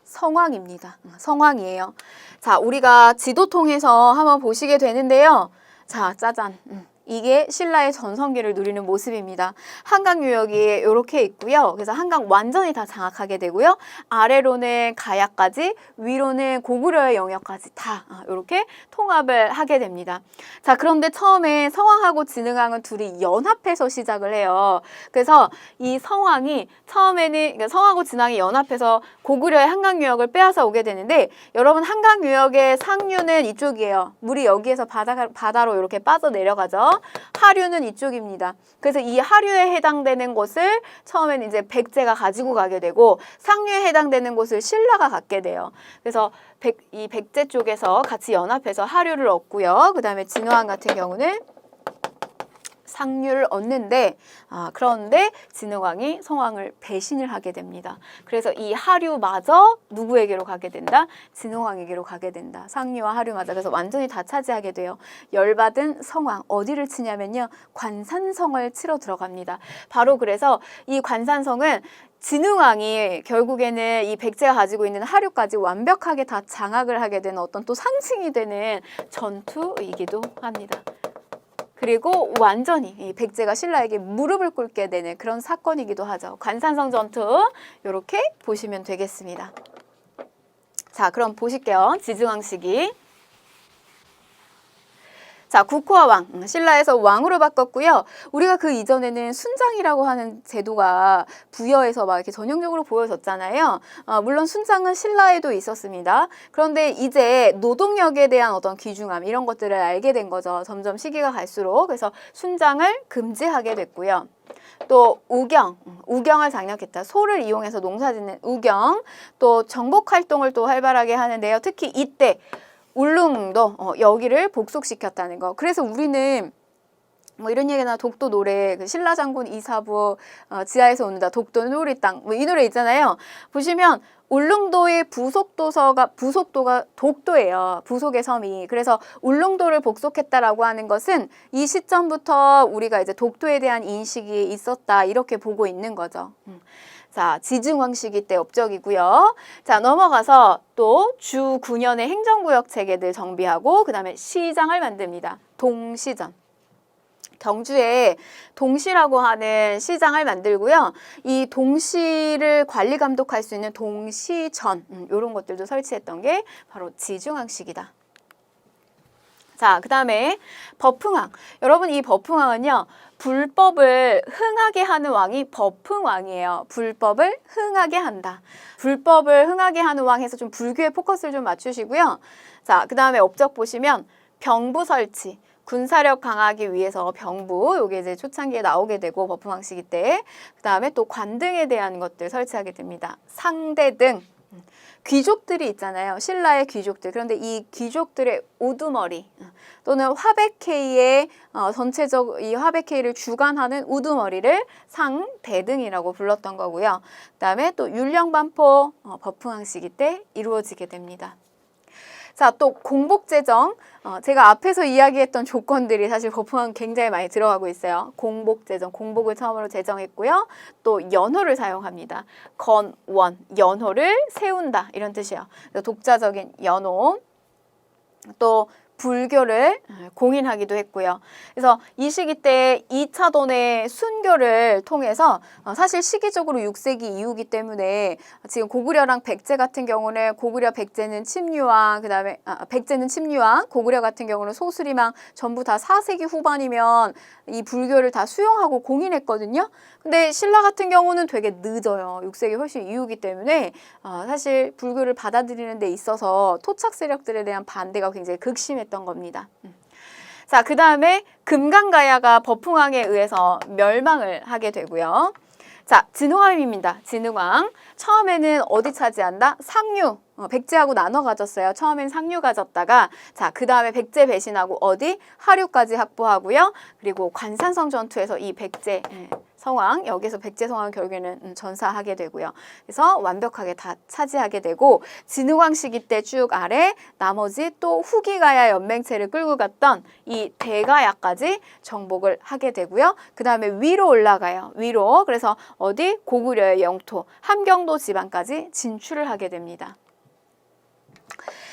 성왕입니다. 성왕이에요. 자, 우리가 지도 통해서 한번 보시게 되는데요. 자, 짜잔. 이게 신라의 전성기를 누리는 모습입니다. 한강 유역이 이렇게 있고요. 그래서 한강 완전히 다 장악하게 되고요. 아래로는 가야까지, 위로는 고구려의 영역까지 다 이렇게 통합을 하게 됩니다. 자, 그런데 처음에 성왕하고 진흥왕은 둘이 연합해서 시작을 해요. 그래서 이 성왕이 처음에는 그러니까 성하고 진흥왕이 연합해서 고구려의 한강 유역을 빼앗아 오게 되는데 여러분 한강 유역의 상류는 이쪽이에요. 물이 여기에서 바다로 이렇게 빠져 내려가죠. 하류는 이쪽입니다. 그래서 이 하류에 해당되는 곳을 처음에는 이제 백제가 가지고 가게 되고 상류에 해당되는 곳을 신라가 갖게 돼요. 그래서 이 백제 쪽에서 같이 연합해서 하류를 얻고요. 그 다음에 진흥왕 같은 경우는 상류를 얻는데 그런데 진흥왕이 성왕을 배신을 하게 됩니다. 그래서 이 하류마저 누구에게로 가게 된다? 진흥왕에게로 가게 된다. 상류와 하류마저. 그래서 완전히 다 차지하게 돼요. 열받은 성왕 어디를 치냐면요. 관산성을 치러 들어갑니다. 바로 그래서 이 관산성은 진흥왕이 결국에는 이 백제가 가지고 있는 하류까지 완벽하게 다 장악을 하게 되는 어떤 또 상징이 되는 전투이기도 합니다. 그리고 완전히 이 백제가 신라에게 무릎을 꿇게 되는 그런 사건이기도 하죠. 관산성 전투 이렇게 보시면 되겠습니다. 자, 그럼 보실게요. 지증왕 시기. 자, 국호와 왕, 신라에서 왕으로 바꿨고요. 우리가 그 이전에는 순장이라고 하는 제도가 부여에서 막 이렇게 전형적으로 보여졌잖아요. 물론 순장은 신라에도 있었습니다. 그런데 이제 노동력에 대한 어떤 귀중함 이런 것들을 알게 된 거죠. 점점 시기가 갈수록. 그래서 순장을 금지하게 됐고요. 또 우경을 장려했다. 소를 이용해서 농사짓는 우경, 또 정복 활동을 또 활발하게 하는데요. 특히 이때 울릉도 여기를 복속시켰다는 거. 그래서 우리는 뭐 이런 얘기나 독도 노래, 그 신라장군 이사부 지하에서 오는다 독도 우리 땅, 뭐 이 노래 있잖아요. 보시면 울릉도의 부속도가 독도예요. 부속의 섬이. 그래서 울릉도를 복속했다라고 하는 것은 이 시점부터 우리가 이제 독도에 대한 인식이 있었다 이렇게 보고 있는 거죠. 자, 지증왕 시기 때 업적이고요. 자, 넘어가서 또 주 9년의 행정구역 체계들 정비하고 그 다음에 시장을 만듭니다. 동시전. 경주에 동시라고 하는 시장을 만들고요. 이 동시를 관리 감독할 수 있는 동시전 이런 것들도 설치했던 게 바로 지증왕 시기다. 자, 그 다음에 법흥왕. 여러분 이 법흥왕은요. 불법을 흥하게 하는 왕이 법흥왕이에요. 불법을 흥하게 한다. 불법을 흥하게 하는 왕 해서 좀 불교에 포커스를 좀 맞추시고요. 자, 그 다음에 업적 보시면 병부 설치. 군사력 강화하기 위해서 병부, 요게 이제 초창기에 나오게 되고 법흥왕 시기 때. 그 다음에 또 관등에 대한 것들 설치하게 됩니다. 상대 등. 귀족들이 있잖아요. 신라의 귀족들. 그런데 이 귀족들의 우두머리 또는 화백회의 전체적 이 화백회의를 주관하는 우두머리를 상대등이라고 불렀던 거고요. 그다음에 또 율령반포 법흥왕 시기 때 이루어지게 됩니다. 자, 또 공복제정. 제가 앞에서 이야기했던 조건들이 사실 법흥왕 굉장히 많이 들어가고 있어요. 공복제정, 공복을 처음으로 제정했고요. 또 연호를 사용합니다. 건원, 연호를 세운다 이런 뜻이에요. 독자적인 연호. 또 불교를 공인하기도 했고요. 그래서 이 시기 때 2차돈의 순교를 통해서 사실 시기적으로 6세기 이후기 때문에 지금 고구려랑 백제 같은 경우는 고구려 백제는 침류왕, 그다음에 백제는 침류왕, 고구려 같은 경우는 소수리망 전부 다 4세기 후반이면 이 불교를 다 수용하고 공인했거든요. 근데 신라 같은 경우는 되게 늦어요. 6세기 훨씬 이후기 때문에 사실 불교를 받아들이는 데 있어서 토착 세력들에 대한 반대가 굉장히 극심했던 겁니다. 자, 그 다음에 금강가야가 법흥왕에 의해서 멸망을 하게 되고요. 자, 진흥왕입니다. 진흥왕. 처음에는 어디 차지한다? 상류. 백제하고 나눠 가졌어요. 처음엔 상류 가졌다가 자, 그 다음에 백제 배신하고 어디? 하류까지 확보하고요. 그리고 관산성 전투에서 이 백제 성왕, 여기서 백제 성왕 결국에는 전사하게 되고요. 그래서 완벽하게 다 차지하게 되고 진흥왕 시기 때 쭉 아래 나머지 또 후기가야 연맹체를 끌고 갔던 이 대가야까지 정복을 하게 되고요. 그 다음에 위로 올라가요. 위로. 그래서 어디? 고구려의 영토, 함경도 지방까지 진출을 하게 됩니다.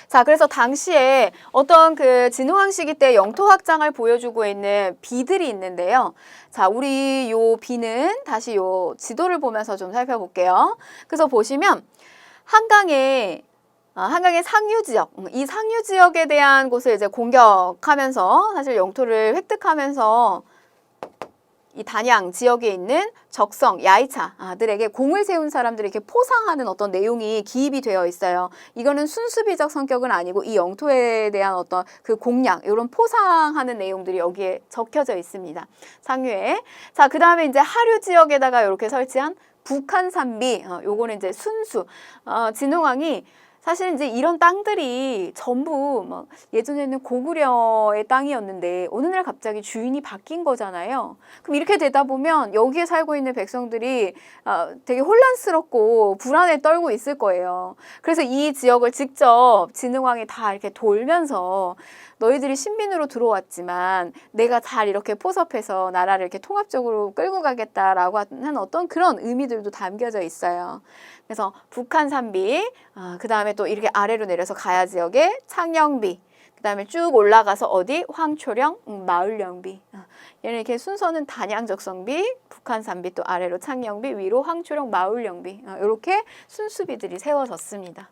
자, 그래서 당시에 어떤 그 진흥왕 시기 때 영토 확장을 보여주고 있는 비들이 있는데요. 자, 우리 요 비는 다시 요 지도를 보면서 좀 살펴볼게요. 그래서 보시면 한강의 상류 지역, 이 상류 지역에 대한 곳을 이제 공격하면서 사실 영토를 획득하면서 이 단양 지역에 있는 적성, 야이차들에게 공을 세운 사람들이 이렇게 포상하는 어떤 내용이 기입이 되어 있어요. 이거는 순수비적 성격은 아니고 이 영토에 대한 어떤 그 공약, 이런 포상하는 내용들이 여기에 적혀져 있습니다. 상류에. 자, 그 다음에 이제 하류 지역에다가 이렇게 설치한 북한산비, 요거는 이제 순수. 진흥왕이 사실 이제 이런 땅들이 전부 막 예전에는 고구려의 땅이었는데 어느 날 갑자기 주인이 바뀐 거잖아요. 그럼 이렇게 되다 보면 여기에 살고 있는 백성들이 되게 혼란스럽고 불안에 떨고 있을 거예요. 그래서 이 지역을 직접 진흥왕이 다 이렇게 돌면서 너희들이 신민으로 들어왔지만 내가 잘 이렇게 포섭해서 나라를 이렇게 통합적으로 끌고 가겠다라고 하는 어떤 그런 의미들도 담겨져 있어요. 그래서 북한 산비, 그 다음에 또 이렇게 아래로 내려서 가야 지역에 창녕비, 그 다음에 쭉 올라가서 어디 황초령, 마을령비. 얘는 이렇게 순서는 단양적성비, 북한 산비, 또 아래로 창녕비, 위로 황초령, 마을령비. 이렇게 순수비들이 세워졌습니다.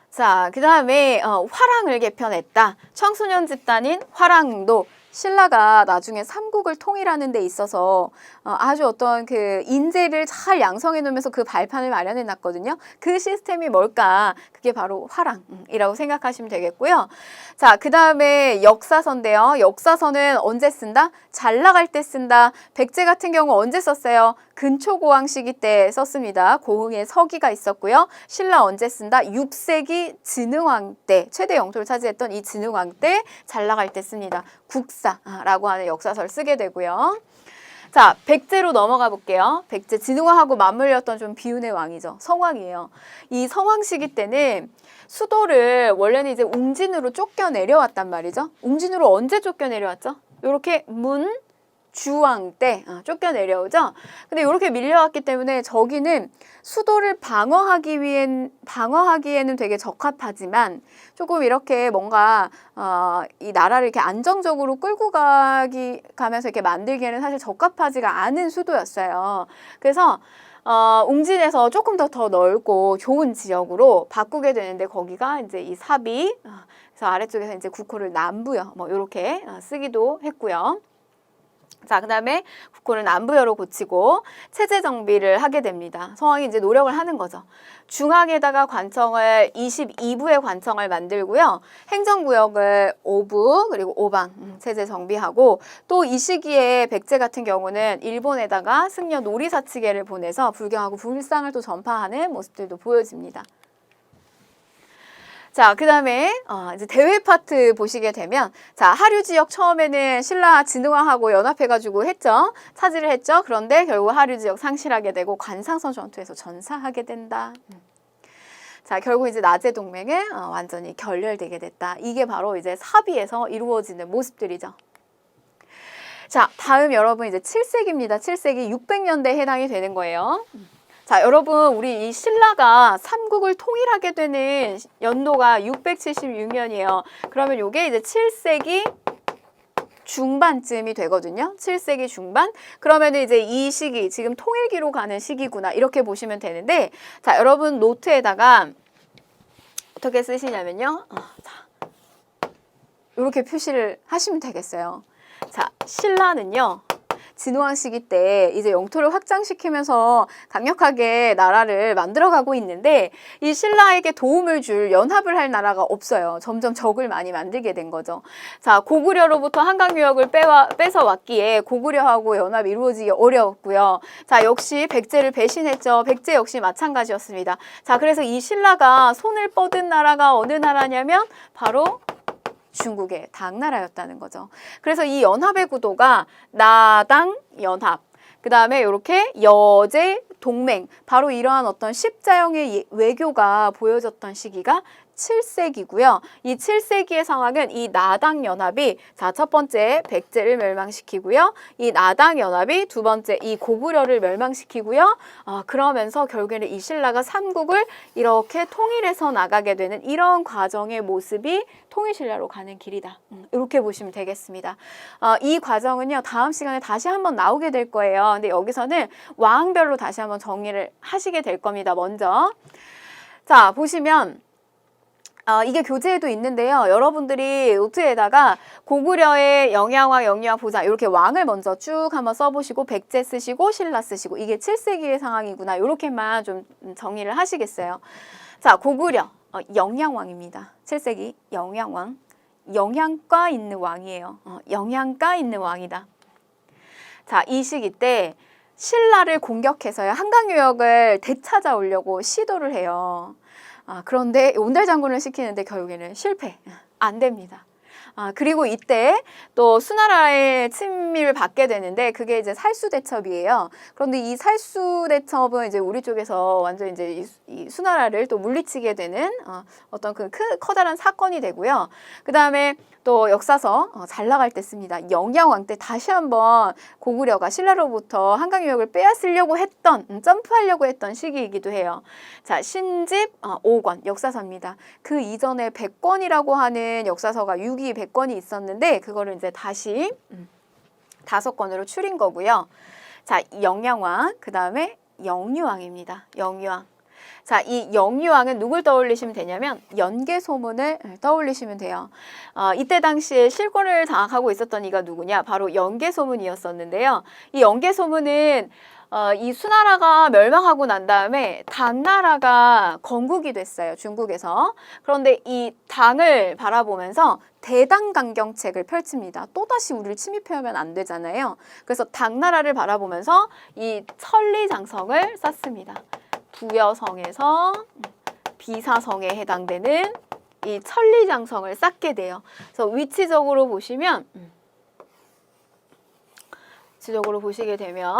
자, 그 다음에 화랑을 개편했다. 청소년 집단인 화랑도 신라가 나중에 삼국을 통일하는 데 있어서 아주 어떤 그 인재를 잘 양성해 놓으면서 그 발판을 마련해 놨거든요. 그 시스템이 뭘까? 그게 바로 화랑이라고 생각하시면 되겠고요. 자, 그 다음에 역사서인데요. 역사서는 언제 쓴다? 잘 나갈 때 쓴다. 백제 같은 경우 언제 썼어요? 근초고왕 시기 때 썼습니다. 고흥에 서기가 있었고요. 신라 언제 쓴다? 6세기 진흥왕 때, 최대 영토를 차지했던 이 진흥왕 때 잘 나갈 때 씁니다. 국사라고 하는 역사서를 쓰게 되고요. 자, 백제로 넘어가 볼게요. 백제 진흥왕하고 맞물렸던 좀 비운의 왕이죠. 성왕이에요. 이 성왕 시기 때는 수도를 원래는 이제 웅진으로 쫓겨 내려왔단 말이죠. 웅진으로 언제 쫓겨 내려왔죠? 요렇게 주왕 때 쫓겨 내려오죠. 근데 이렇게 밀려왔기 때문에 저기는 수도를 방어하기에는 되게 적합하지만 조금 이렇게 뭔가 이 나라를 이렇게 안정적으로 끌고 가면서 이렇게 만들기에는 사실 적합하지가 않은 수도였어요. 그래서 웅진에서 조금 더 넓고 좋은 지역으로 바꾸게 되는데 거기가 이제 이 사비, 그래서 아래쪽에서 이제 국호를 남부여 뭐 이렇게 쓰기도 했고요. 자, 그 다음에 국호를 남부여로 고치고 체제 정비를 하게 됩니다. 성왕이 이제 노력을 하는 거죠. 중앙에다가 관청을 22부의 관청을 만들고요. 행정구역을 5부 그리고 5방 체제 정비하고 또 이 시기에 백제 같은 경우는 일본에다가 승려 놀이사치계를 보내서 불경하고 불상을 또 전파하는 모습들도 보여집니다. 자, 그 다음에 이제 대외 파트 보시게 되면 자, 하류 지역 처음에는 신라 진흥왕하고 연합해가지고 했죠. 차지를 했죠. 그런데 결국 하류 지역 상실하게 되고 관상선 전투에서 전사하게 된다. 자, 결국 이제 나제 동맹은 완전히 결렬되게 됐다. 이게 바로 이제 사비에서 이루어지는 모습들이죠. 자, 다음 여러분 이제 7세기입니다. 7세기 600년대에 해당이 되는 거예요. 자, 여러분 우리 이 신라가 삼국을 통일하게 되는 연도가 676년이에요. 그러면 이게 이제 7세기 중반쯤이 되거든요. 7세기 중반. 그러면 이제 이 시기, 지금 통일기로 가는 시기구나. 이렇게 보시면 되는데 자, 여러분 노트에다가 어떻게 쓰시냐면요. 자, 이렇게 표시를 하시면 되겠어요. 자, 신라는요. 진흥왕 시기 때 이제 영토를 확장시키면서 강력하게 나라를 만들어가고 있는데 이 신라에게 도움을 줄 연합을 할 나라가 없어요. 점점 적을 많이 만들게 된 거죠. 자, 고구려로부터 한강 유역을 뺏어 왔기에 고구려하고 연합이 이루어지기 어려웠고요. 자, 역시 백제를 배신했죠. 백제 역시 마찬가지였습니다. 자, 그래서 이 신라가 손을 뻗은 나라가 어느 나라냐면 바로 중국의 당나라였다는 거죠. 그래서 이 연합의 구도가 나당 연합, 그 다음에 이렇게 여제 동맹, 바로 이러한 어떤 십자형의 외교가 보여졌던 시기가 7세기고요. 이 7세기의 상황은 이 나당 연합이 자, 첫 번째 백제를 멸망시키고요. 이 나당 연합이 두 번째 이 고구려를 멸망시키고요. 그러면서 결국에는 이 신라가 삼국을 이렇게 통일해서 나가게 되는 이런 과정의 모습이 통일신라로 가는 길이다. 이렇게 보시면 되겠습니다. 이 과정은요. 다음 시간에 다시 한번 나오게 될 거예요. 근데 여기서는 왕별로 다시 한번 정리를 하시게 될 겁니다. 먼저 자, 보시면 이게 교재에도 있는데요. 여러분들이 노트에다가 고구려의 영양왕, 영유왕, 보자 이렇게 왕을 먼저 쭉 한번 써보시고 백제 쓰시고 신라 쓰시고 이게 7세기의 상황이구나 이렇게만 좀 정리를 하시겠어요. 자, 고구려 영양왕입니다. 7세기 영양왕, 영양가 있는 왕이에요. 영양가 있는 왕이다. 자, 이 시기 때 신라를 공격해서요. 한강 유역을 되찾아오려고 시도를 해요. 그런데 온달 장군을 시키는데 결국에는 실패. 안 됩니다. 그리고 이때 또 수나라의 침입을 받게 되는데 그게 이제 살수대첩이에요. 그런데 이 살수대첩은 이제 우리 쪽에서 완전 이제 이 수나라를 또 물리치게 되는 어떤 그 커다란 사건이 되고요. 그 다음에 또 역사서 잘 나갈 때 씁니다. 영양왕 때 다시 한번 고구려가 신라로부터 한강 유역을 빼앗으려고 했던, 점프하려고 했던 시기이기도 해요. 자, 신집 5권 역사서입니다. 그 이전에 100권이라고 하는 역사서가 6기 100권이 있었는데 그거를 이제 다시 5권으로 줄인 거고요. 자, 영양왕, 그 다음에 영유왕입니다. 영유왕. 자, 이 영유왕은 누굴 떠올리시면 되냐면 연개소문을 떠올리시면 돼요. 이때 당시에 실권을 장악하고 있었던 이가 누구냐? 바로 연개소문이었었는데요. 이 연개소문은 이 수나라가 멸망하고 난 다음에 당나라가 건국이 됐어요. 중국에서. 그런데 이 당을 바라보면서 대당강경책을 펼칩니다. 또다시 우리를 침입해오면 안 되잖아요. 그래서 당나라를 바라보면서 이 천리장성을 쌓습니다. 부여성에서 비사성에 해당되는 이 천리장성을 쌓게 돼요. 그래서 위치적으로 보시면 위치적으로 보시게 되면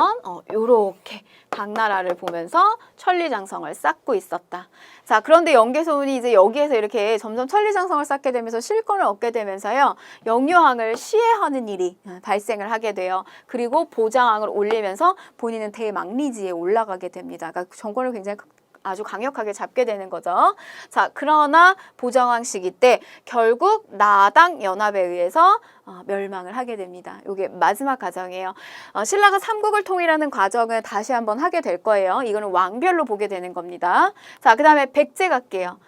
요렇게 당나라를 보면서 천리장성을 쌓고 있었다. 자, 그런데 연개소문이 이제 여기에서 이렇게 점점 천리장성을 쌓게 되면서 실권을 얻게 되면서요. 영유왕을 시해하는 일이 발생을 하게 돼요. 그리고 보장왕을 올리면서 본인은 대망리지에 올라가게 됩니다. 그러니까 정권을 굉장히 아주 강력하게 잡게 되는 거죠. 자, 그러나 보장왕 시기 때 결국 나당 연합에 의해서 멸망을 하게 됩니다. 이게 마지막 과정이에요. 신라가 삼국을 통일하는 과정을 다시 한번 하게 될 거예요. 이거는 왕별로 보게 되는 겁니다. 자, 그 다음에 백제 갈게요.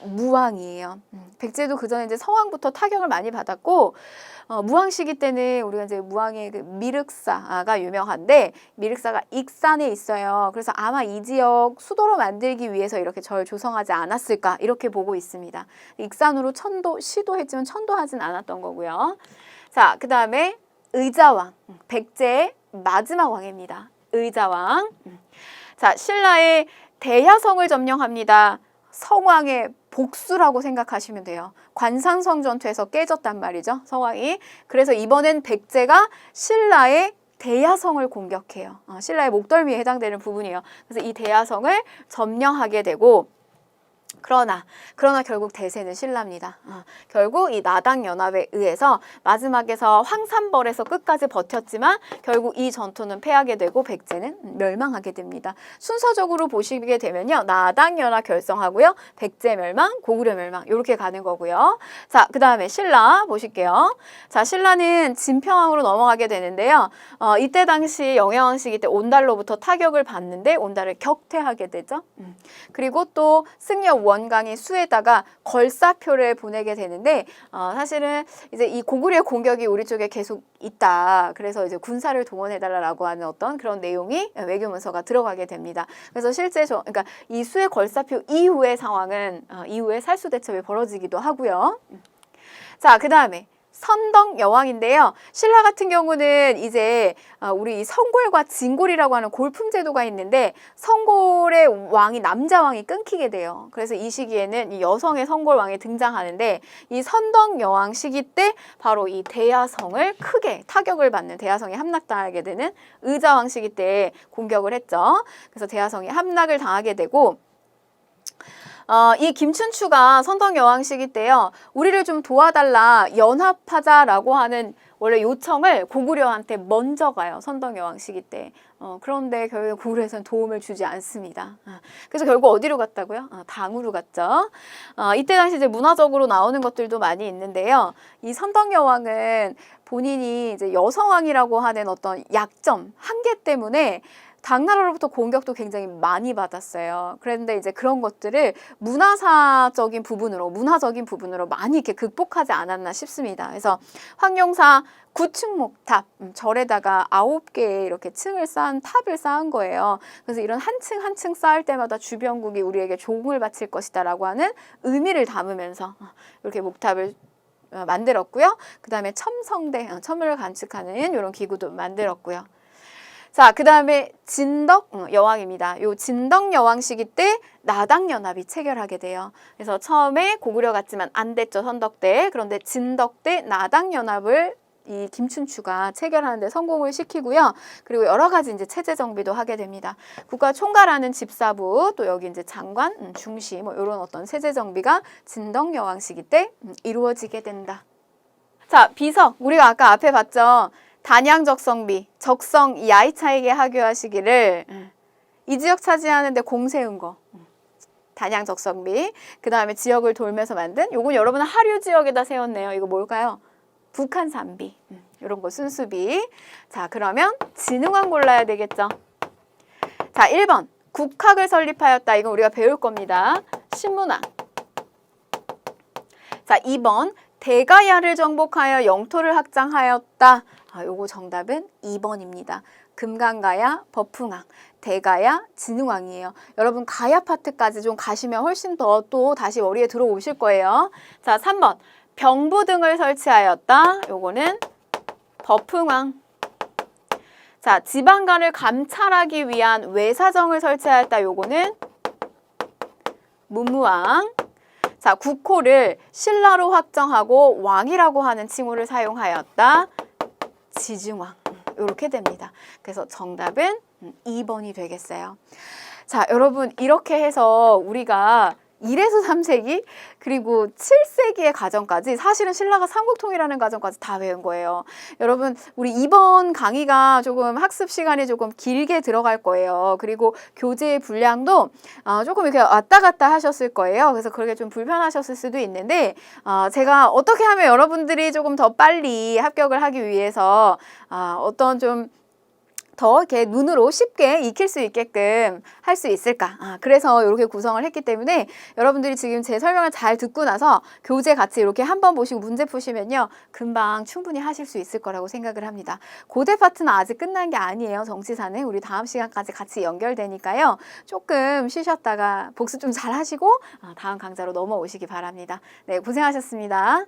무왕이에요. 백제도 그 전에 이제 성왕부터 타격을 많이 받았고, 무왕 시기 때는 우리가 이제 무왕의 그 미륵사가 유명한데, 미륵사가 익산에 있어요. 그래서 아마 이 지역 수도로 만들기 위해서 이렇게 절 조성하지 않았을까, 이렇게 보고 있습니다. 익산으로 시도했지만 천도하진 않았던 거고요. 자, 그 다음에 의자왕, 백제의 마지막 왕입니다. 의자왕. 자, 신라의 대야성을 점령합니다. 성왕의 복수라고 생각하시면 돼요. 관산성 전투에서 깨졌단 말이죠, 성왕이. 그래서 이번엔 백제가 신라의 대야성을 공격해요. 신라의 목덜미에 해당되는 부분이에요. 그래서 이 대야성을 점령하게 되고, 그러나 결국 대세는 신라입니다. 결국 이 나당 연합에 의해서 마지막에서 황산벌에서 끝까지 버텼지만 결국 이 전투는 패하게 되고 백제는 멸망하게 됩니다. 순서적으로 보시게 되면요. 나당 연합 결성하고요. 백제 멸망, 고구려 멸망 이렇게 가는 거고요. 자, 그 다음에 신라 보실게요. 자, 신라는 진평왕으로 넘어가게 되는데요. 이때 당시 영양왕 시기 때 온달로부터 타격을 받는데 온달을 격퇴하게 되죠. 그리고 또 승려 원강이 수에다가 걸사표를 보내게 되는데 사실은 이제 이 고구려의 공격이 우리 쪽에 계속 있다. 그래서 이제 군사를 동원해달라고 하는 어떤 그런 내용이 외교문서가 들어가게 됩니다. 그래서 실제 그러니까 이 수의 걸사표 이후의 상황은 이후에 살수대첩이 벌어지기도 하고요. 자, 그 다음에 선덕 여왕인데요. 신라 같은 경우는 이제 우리 성골과 진골이라고 하는 골품 제도가 있는데 성골의 왕이 남자 왕이 끊기게 돼요. 그래서 이 시기에는 이 여성의 성골 왕이 등장하는데 이 선덕 여왕 시기 때 바로 이 대야성을 크게 타격을 받는 대야성이 함락당하게 되는 의자왕 시기 때 공격을 했죠. 그래서 대야성이 함락을 당하게 되고 이 김춘추가 선덕 여왕 시기 때요. 우리를 좀 도와달라 연합하자라고 하는 원래 요청을 고구려한테 먼저 가요. 선덕 여왕 시기 때. 그런데 결국 고구려에서는 도움을 주지 않습니다. 그래서 결국 어디로 갔다고요? 당으로 갔죠. 이때 당시 이제 문화적으로 나오는 것들도 많이 있는데요. 이 선덕 여왕은 본인이 이제 여성왕이라고 하는 어떤 약점, 한계 때문에 당나라로부터 공격도 굉장히 많이 받았어요. 그런데 이제 그런 것들을 문화적인 부분으로 많이 이렇게 극복하지 않았나 싶습니다. 그래서 황룡사 구층목탑, 절에다가 9개의 이렇게 층을 쌓은 탑을 쌓은 거예요. 그래서 이런 한 층 한 층 쌓을 때마다 주변국이 우리에게 종을 바칠 것이다라고 하는 의미를 담으면서 이렇게 목탑을 만들었고요. 그 다음에 첨성대, 첨을 관측하는 이런 기구도 만들었고요. 자, 그 다음에 진덕 여왕입니다. 요 진덕 여왕 시기 때 나당연합이 체결하게 돼요. 그래서 처음에 고구려 같지만 안 됐죠, 선덕 때. 그런데 진덕 때 나당연합을 이 김춘추가 체결하는데 성공을 시키고요. 그리고 여러 가지 이제 체제 정비도 하게 됩니다. 국가 총괄하는 집사부, 또 여기 이제 장관, 중시, 뭐 이런 어떤 체제 정비가 진덕 여왕 시기 때 이루어지게 된다. 자, 비석. 우리가 아까 앞에 봤죠. 단양 적성비, 적성 이 야이차에게 하교하시기를 이 지역 차지하는데 공 세운 거. 단양 적성비. 그 다음에 지역을 돌면서 만든 요건 여러분은 하류 지역에다 세웠네요. 이거 뭘까요? 북한 산비. 이런 거 순수비. 자, 그러면 진흥왕 골라야 되겠죠. 자, 1번. 국학을 설립하였다. 이건 우리가 배울 겁니다. 신문왕. 자, 2번. 대가야를 정복하여 영토를 확장하였다. 요거 정답은 2번입니다. 금강가야, 버풍왕, 대가야, 진흥왕이에요. 여러분 가야 파트까지 좀 가시면 훨씬 더 또 다시 머리에 들어오실 거예요. 자, 3번. 병부 등을 설치하였다. 요거는 버풍왕. 자, 지방간을 감찰하기 위한 외사정을 설치하였다. 요거는 문무왕. 자, 국호를 신라로 확정하고 왕이라고 하는 칭호를 사용하였다. 지증왕. 이렇게 됩니다. 그래서 정답은 2번이 되겠어요. 자, 여러분 이렇게 해서 우리가 1에서 3세기 그리고 7세기의 과정까지 사실은 신라가 삼국통일하는 과정까지 다 배운 거예요. 여러분 우리 이번 강의가 조금 학습 시간이 조금 길게 들어갈 거예요. 그리고 교재의 분량도 조금 이렇게 왔다 갔다 하셨을 거예요. 그래서 그렇게 좀 불편하셨을 수도 있는데 제가 어떻게 하면 여러분들이 조금 더 빨리 합격을 하기 위해서 어떤 좀 더 이렇게 눈으로 쉽게 익힐 수 있게끔 할 수 있을까? 그래서 이렇게 구성을 했기 때문에 여러분들이 지금 제 설명을 잘 듣고 나서 교재 같이 이렇게 한번 보시고 문제 푸시면요. 금방 충분히 하실 수 있을 거라고 생각을 합니다. 고대 파트는 아직 끝난 게 아니에요. 정치사는 우리 다음 시간까지 같이 연결되니까요. 조금 쉬셨다가 복습 좀 잘 하시고 다음 강좌로 넘어오시기 바랍니다. 네, 고생하셨습니다.